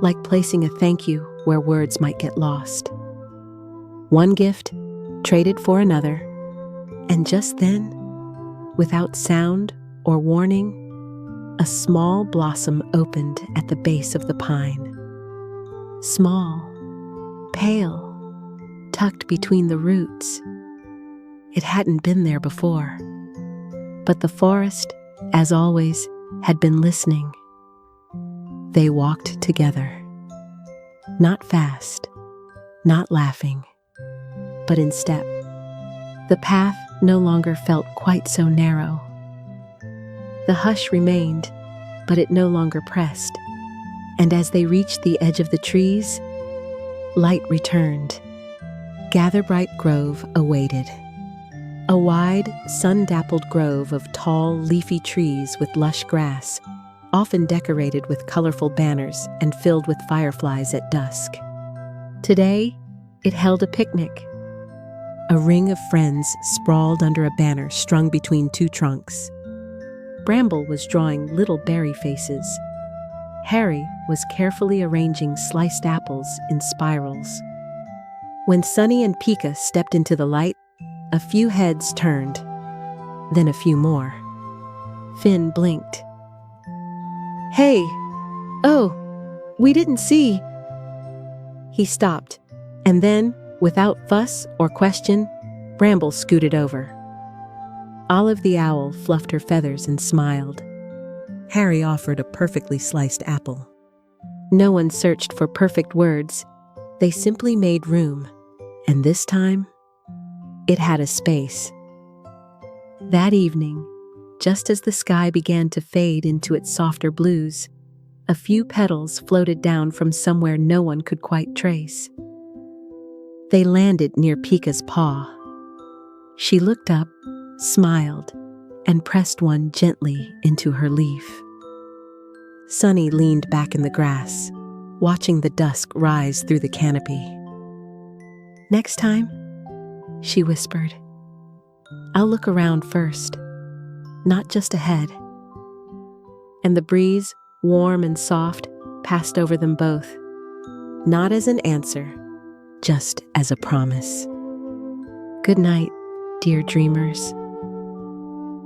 like placing a thank you where words might get lost. One gift traded for another, and just then, without sound or warning, a small blossom opened at the base of the pine. Small, pale, tucked between the roots. It hadn't been there before, but the forest, as always, had been listening. They walked together. Not fast, not laughing, but in step. The path no longer felt quite so narrow. The hush remained, but it no longer pressed. And as they reached the edge of the trees, light returned. Gatherbright Grove awaited. A wide, sun-dappled grove of tall, leafy trees with lush grass, often decorated with colorful banners and filled with fireflies at dusk. Today, it held a picnic. A ring of friends sprawled under a banner strung between two trunks. Bramble was drawing little berry faces. Harry was carefully arranging sliced apples in spirals. When Sunny and Pika stepped into the light, a few heads turned, then a few more. Finn blinked. "Hey! Oh, we didn't see." He stopped, and then, without fuss or question, Bramble scooted over. Olive the owl fluffed her feathers and smiled. Harry offered a perfectly sliced apple. No one searched for perfect words. They simply made room, and this time, it had a space. That evening, just as the sky began to fade into its softer blues, a few petals floated down from somewhere no one could quite trace. They landed near Pika's paw. She looked up, smiled, and pressed one gently into her leaf. Sunny leaned back in the grass, watching the dusk rise through the canopy. "Next time," she whispered, "I'll look around first, not just ahead." And the breeze, warm and soft, passed over them both, not as an answer, just as a promise. Good night, dear dreamers.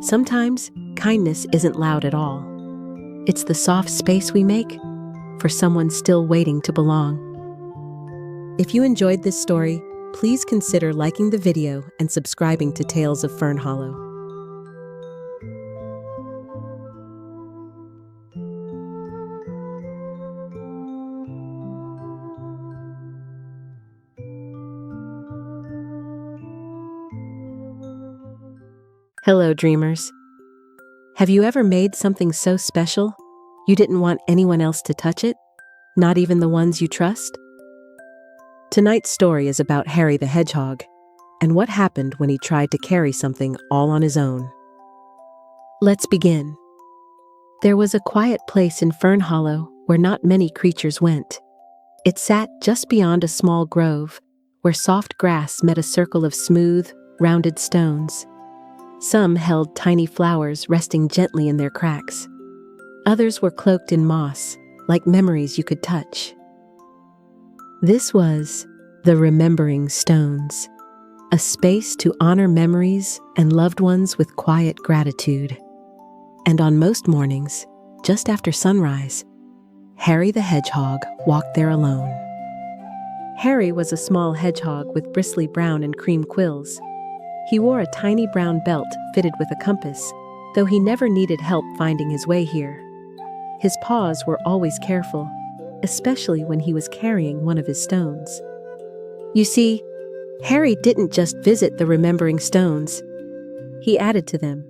Sometimes kindness isn't loud at all. It's the soft space we make for someone still waiting to belong. If you enjoyed this story, please consider liking the video and subscribing to Tales of Fernhollow. Hello, dreamers. Have you ever made something so special you didn't want anyone else to touch it? Not even the ones you trust? Tonight's story is about Harry the Hedgehog and what happened when he tried to carry something all on his own. Let's begin. There was a quiet place in Stillhollow where not many creatures went. It sat just beyond a small grove where soft grass met a circle of smooth, rounded stones. Some held tiny flowers resting gently in their cracks. Others were cloaked in moss, like memories you could touch. This was the Remembering Stones, a space to honor memories and loved ones with quiet gratitude. And on most mornings, just after sunrise, Harry the Hedgehog walked there alone. Harry was a small hedgehog with bristly brown and cream quills. He wore a tiny brown belt fitted with a compass, though he never needed help finding his way here. His paws were always careful, especially when he was carrying one of his stones. You see, Harry didn't just visit the Remembering Stones. He added to them.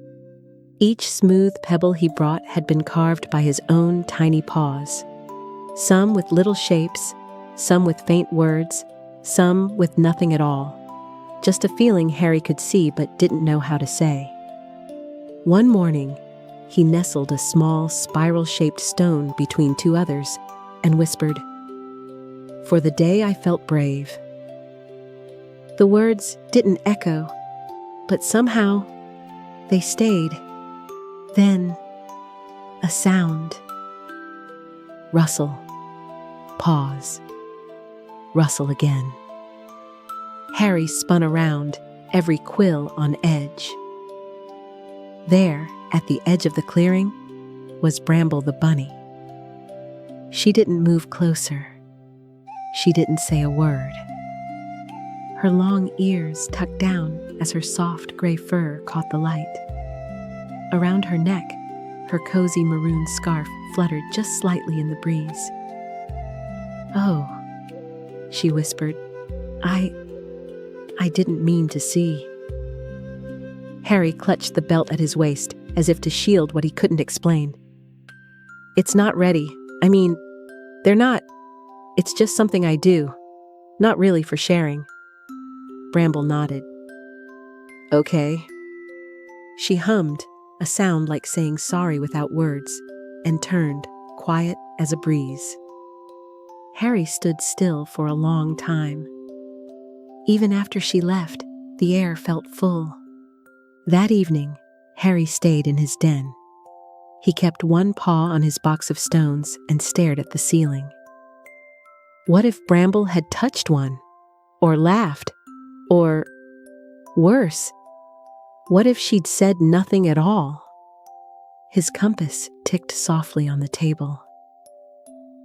Each smooth pebble he brought had been carved by his own tiny paws. Some with little shapes, some with faint words, some with nothing at all. Just a feeling Harry could see but didn't know how to say. One morning, he nestled a small spiral-shaped stone between two others and whispered, "For the day I felt brave." The words didn't echo, but somehow they stayed. Then, a sound. Rustle. Pause. Rustle again. Harry spun around, every quill on edge. There, at the edge of the clearing, was Bramble the bunny. She didn't move closer. She didn't say a word. Her long ears tucked down as her soft gray fur caught the light. Around her neck, her cozy maroon scarf fluttered just slightly in the breeze. "Oh," she whispered, I didn't mean to see." Harry clutched the belt at his waist as if to shield what he couldn't explain. "It's not ready. They're not. It's just something I do. Not really for sharing." Bramble nodded. "Okay." She hummed, a sound like saying sorry without words, and turned, quiet as a breeze. Harry stood still for a long time. Even after she left, the air felt full. That evening, Harry stayed in his den. He kept one paw on his box of stones and stared at the ceiling. What if Bramble had touched one? Or laughed? Or, worse, what if she'd said nothing at all? His compass ticked softly on the table.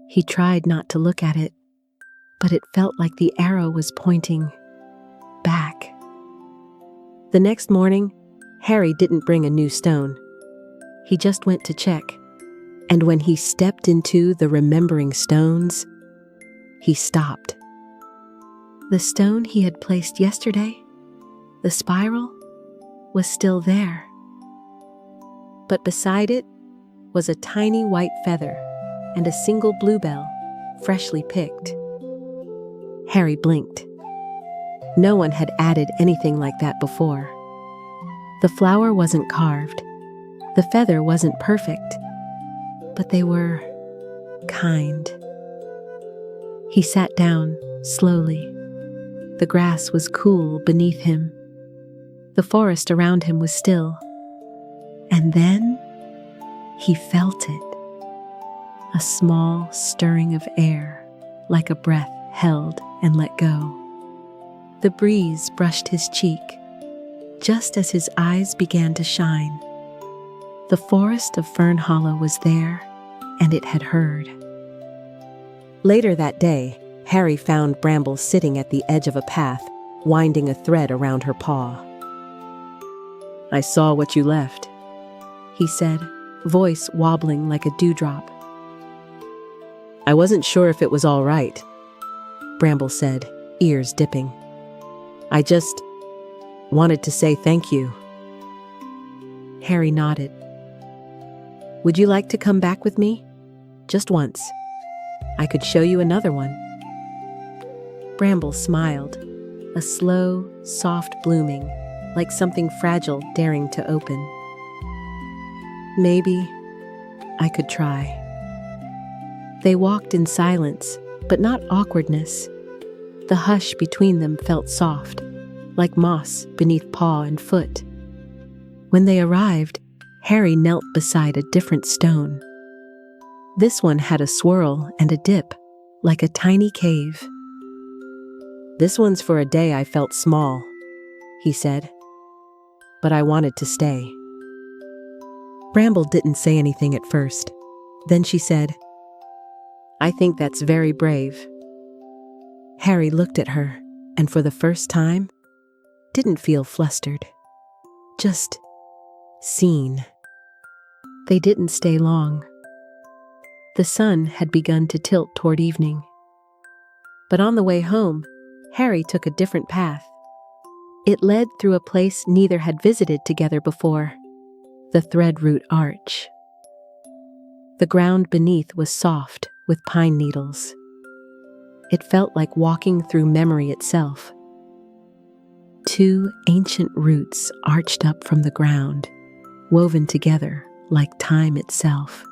He tried not to look at it, but it felt like the arrow was pointing back. The next morning, Harry didn't bring a new stone. He just went to check. And when he stepped into the Remembering Stones, he stopped. The stone he had placed yesterday, the spiral, was still there. But beside it was a tiny white feather and a single bluebell, freshly picked. Harry blinked. No one had added anything like that before. The flower wasn't carved. The feather wasn't perfect. But they were kind. He sat down slowly. The grass was cool beneath him. The forest around him was still. And then he felt it. A small stirring of air, like a breath held and let go. The breeze brushed his cheek, just as his eyes began to shine. The forest of Stillhollow was there, and it had heard. Later that day, Harry found Bramble sitting at the edge of a path, winding a thread around her paw. "I saw what you left," he said, voice wobbling like a dewdrop. "I wasn't sure if it was all right," Bramble said, ears dipping. "I just wanted to say thank you." Harry nodded. Would you like to come back with me? Just once. I could show you another one. Bramble smiled, a slow, soft blooming, like something fragile daring to open. Maybe I could try. They walked in silence, but not awkwardness. The hush between them felt soft, like moss beneath paw and foot. When they arrived, Harry knelt beside a different stone. This one had a swirl and a dip, like a tiny cave. This one's for a day I felt small, he said, but I wanted to stay. Bramble didn't say anything at first. Then she said, I think that's very brave. Harry looked at her, and for the first time, didn't feel flustered. Just seen. They didn't stay long. The sun had begun to tilt toward evening. But on the way home, Harry took a different path. It led through a place neither had visited together before, the threadroot arch. The ground beneath was soft with pine needles. It felt like walking through memory itself. Two ancient roots arched up from the ground, woven together like time itself.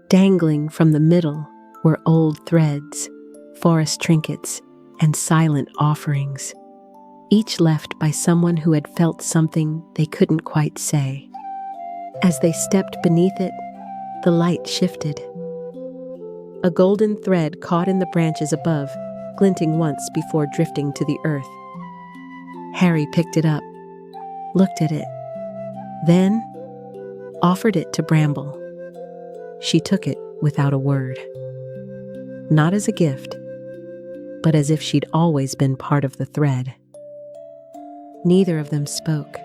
Dangling from the middle were old threads, forest trinkets, and silent offerings, each left by someone who had felt something they couldn't quite say. As they stepped beneath it, the light shifted. A golden thread caught in the branches above, glinting once before drifting to the earth. Harry picked it up, looked at it, then offered it to Bramble. She took it without a word. Not as a gift, but as if she'd always been part of the thread. Neither of them spoke,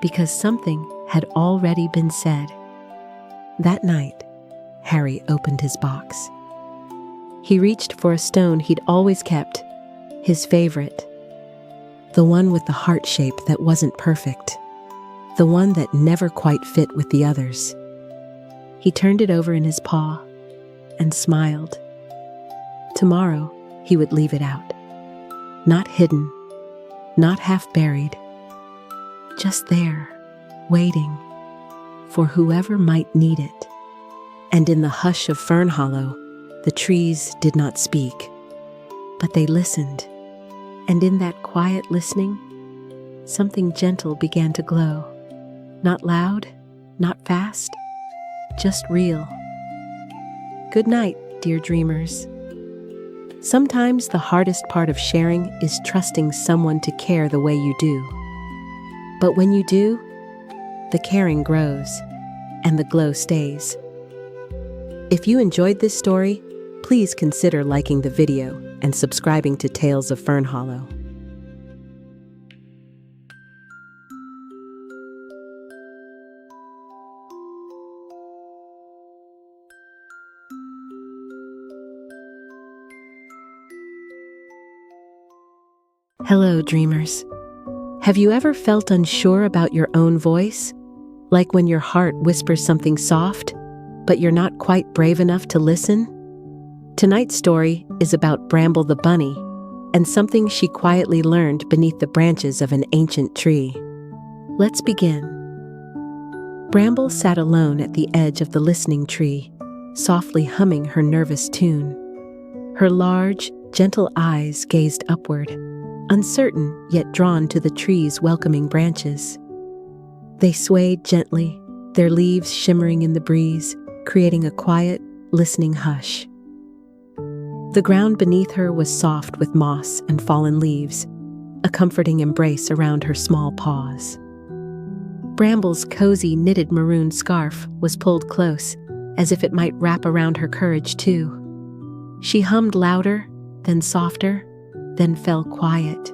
because something had already been said. That night, Harry opened his box. He reached for a stone he'd always kept, his favorite. The one with the heart shape that wasn't perfect. The one that never quite fit with the others. He turned it over in his paw and smiled. Tomorrow, he would leave it out. Not hidden, not half buried. Just there, waiting for whoever might need it. And in the hush of Fernhollow, the trees did not speak, but they listened. And in that quiet listening, something gentle began to glow. Not loud, not fast, just real. Good night, dear dreamers. Sometimes the hardest part of sharing is trusting someone to care the way you do. But when you do, the caring grows, and the glow stays. If you enjoyed this story, please consider liking the video and subscribing to Tales of Fernhollow. Hello, dreamers. Have you ever felt unsure about your own voice? Like when your heart whispers something soft, but you're not quite brave enough to listen? Tonight's story is about Bramble the bunny and something she quietly learned beneath the branches of an ancient tree. Let's begin. Bramble sat alone at the edge of the listening tree, softly humming her nervous tune. Her large, gentle eyes gazed upward, uncertain yet drawn to the tree's welcoming branches. They swayed gently, their leaves shimmering in the breeze, creating a quiet, listening hush. The ground beneath her was soft with moss and fallen leaves, a comforting embrace around her small paws. Bramble's cozy knitted maroon scarf was pulled close, as if it might wrap around her courage too. She hummed louder, then softer, then fell quiet.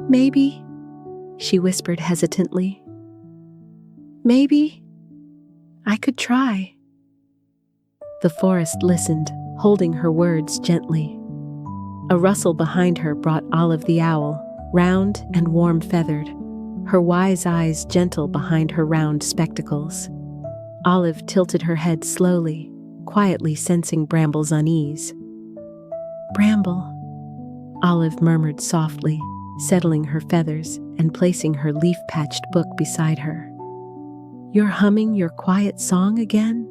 Maybe, she whispered hesitantly. Maybe I could try. The forest listened, holding her words gently. A rustle behind her brought Olive the owl, round and warm-feathered, her wise eyes gentle behind her round spectacles. Olive tilted her head slowly, quietly sensing Bramble's unease. "Bramble," Olive murmured softly, settling her feathers and placing her leaf-patched book beside her. "You're humming your quiet song again?"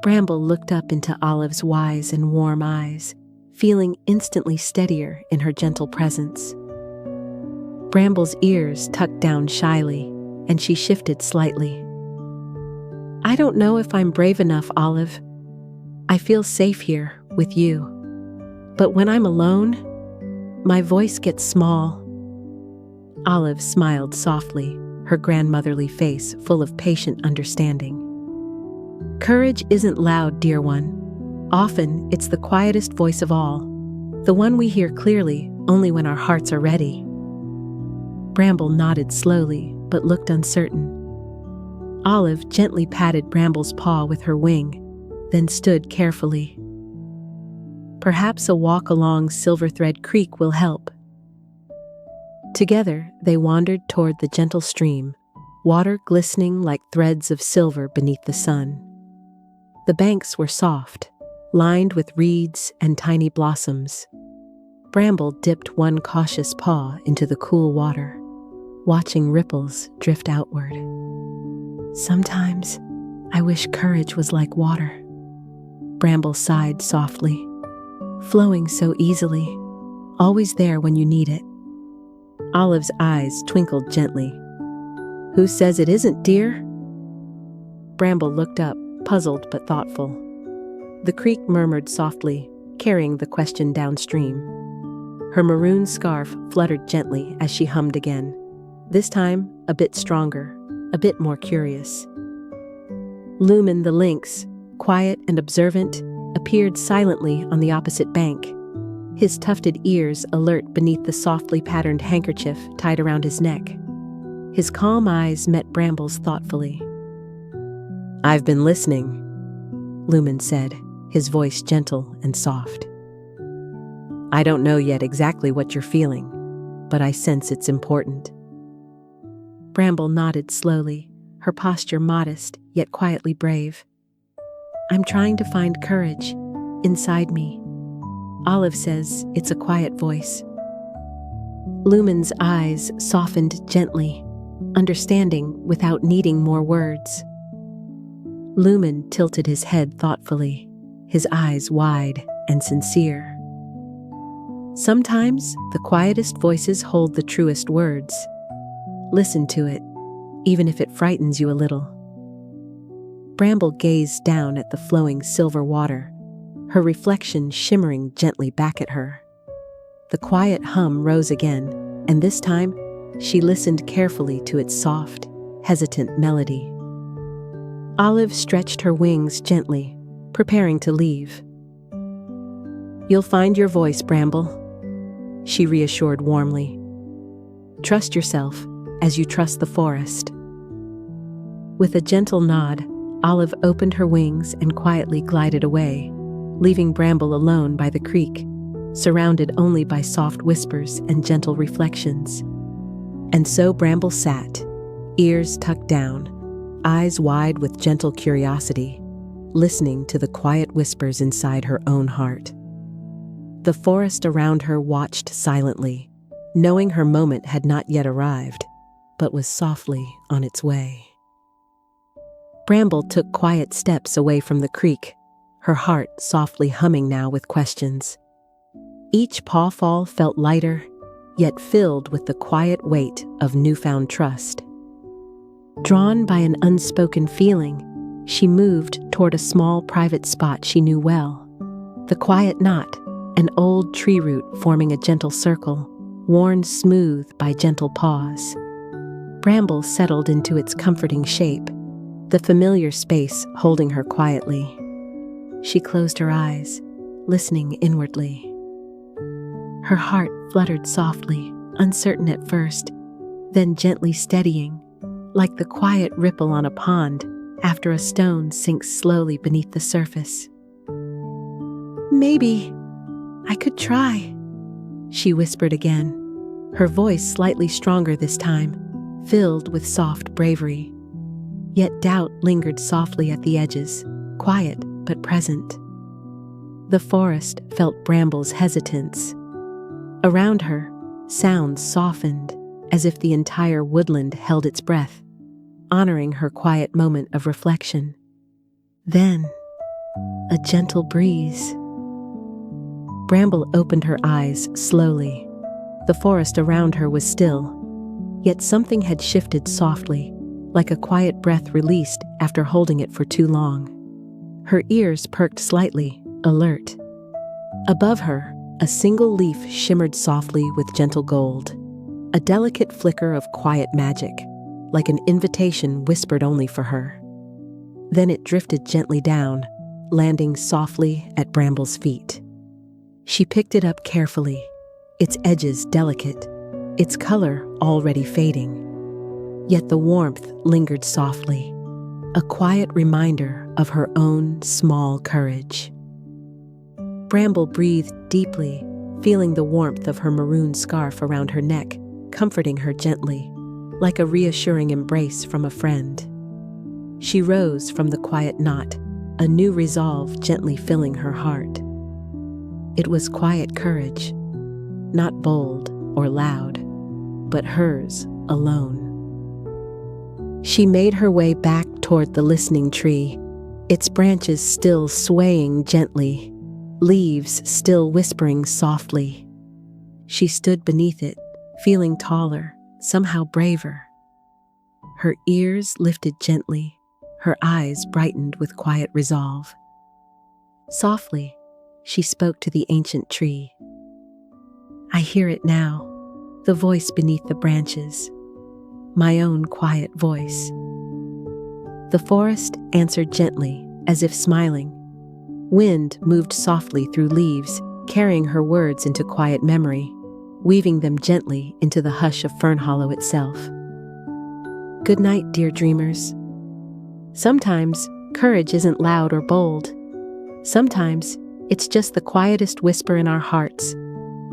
Bramble looked up into Olive's wise and warm eyes, feeling instantly steadier in her gentle presence. Bramble's ears tucked down shyly, and she shifted slightly. "I don't know if I'm brave enough, Olive. I feel safe here, with you. But when I'm alone, my voice gets small." Olive smiled softly, her grandmotherly face full of patient understanding. "Courage isn't loud, dear one. Often, it's the quietest voice of all, the one we hear clearly only when our hearts are ready." Bramble nodded slowly, but looked uncertain. Olive gently patted Bramble's paw with her wing, then stood carefully. "Perhaps a walk along Silverthread Creek will help." Together, they wandered toward the gentle stream, water glistening like threads of silver beneath the sun. The banks were soft, lined with reeds and tiny blossoms. Bramble dipped one cautious paw into the cool water, watching ripples drift outward. "Sometimes, I wish courage was like water." Bramble sighed softly, "flowing so easily, always there when you need it." Olive's eyes twinkled gently. "Who says it isn't, dear?" Bramble looked up, puzzled but thoughtful. The creek murmured softly, carrying the question downstream. Her maroon scarf fluttered gently as she hummed again, this time a bit stronger, a bit more curious. Lumen the lynx, quiet and observant, appeared silently on the opposite bank, his tufted ears alert beneath the softly patterned handkerchief tied around his neck. His calm eyes met Bramble's thoughtfully. "I've been listening," Lumen said, his voice gentle and soft. "I don't know yet exactly what you're feeling, but I sense it's important." Bramble nodded slowly, her posture modest yet quietly brave. "I'm trying to find courage inside me. Olive says it's a quiet voice." Lumen's eyes softened gently, understanding without needing more words. Lumen tilted his head thoughtfully, his eyes wide and sincere. "Sometimes the quietest voices hold the truest words. Listen to it, even if it frightens you a little." Bramble gazed down at the flowing silver water, her reflection shimmering gently back at her. The quiet hum rose again, and this time she listened carefully to its soft, hesitant melody. Olive stretched her wings gently, preparing to leave. "You'll find your voice, Bramble," she reassured warmly. "Trust yourself as you trust the forest." With a gentle nod, Olive opened her wings and quietly glided away, leaving Bramble alone by the creek, surrounded only by soft whispers and gentle reflections. And so Bramble sat, ears tucked down, eyes wide with gentle curiosity, listening to the quiet whispers inside her own heart. The forest around her watched silently, knowing her moment had not yet arrived, but was softly on its way. Bramble took quiet steps away from the creek, her heart softly humming now with questions. Each pawfall felt lighter, yet filled with the quiet weight of newfound trust. Drawn by an unspoken feeling, she moved toward a small private spot she knew well. The quiet knot, an old tree root forming a gentle circle, worn smooth by gentle paws. Bramble settled into its comforting shape, the familiar space holding her quietly. She closed her eyes, listening inwardly. Her heart fluttered softly, uncertain at first, then gently steadying, like the quiet ripple on a pond after a stone sinks slowly beneath the surface. "Maybe I could try," she whispered again, her voice slightly stronger this time, filled with soft bravery. Yet doubt lingered softly at the edges, quiet but present. The forest felt Bramble's hesitance. Around her, sounds softened, as if the entire woodland held its breath, honoring her quiet moment of reflection. Then, a gentle breeze. Bramble opened her eyes slowly. The forest around her was still, yet something had shifted softly, like a quiet breath released after holding it for too long. Her ears perked slightly, alert. Above her, a single leaf shimmered softly with gentle gold, a delicate flicker of quiet magic, like an invitation whispered only for her. Then it drifted gently down, landing softly at Bramble's feet. She picked it up carefully, its edges delicate, its color already fading. Yet the warmth lingered softly, a quiet reminder of her own small courage. Bramble breathed deeply, feeling the warmth of her maroon scarf around her neck, comforting her gently, like a reassuring embrace from a friend. She rose from the quiet knot, a new resolve gently filling her heart. It was quiet courage, not bold or loud, but hers alone. She made her way back toward the listening tree, its branches still swaying gently, leaves still whispering softly. She stood beneath it, feeling taller, somehow braver. Her ears lifted gently, her eyes brightened with quiet resolve. Softly, she spoke to the ancient tree. I hear it now, the voice beneath the branches, my own quiet voice. The forest answered gently, as if smiling. Wind moved softly through leaves, carrying her words into quiet memory, weaving them gently into the hush of Fernhollow itself. Good night, dear dreamers. Sometimes courage isn't loud or bold. Sometimes it's just the quietest whisper in our hearts,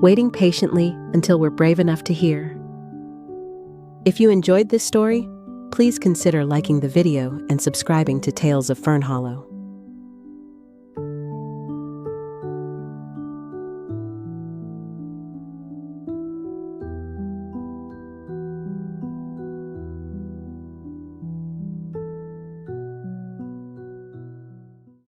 waiting patiently until we're brave enough to hear. If you enjoyed this story, please consider liking the video and subscribing to Tales of Fernhollow.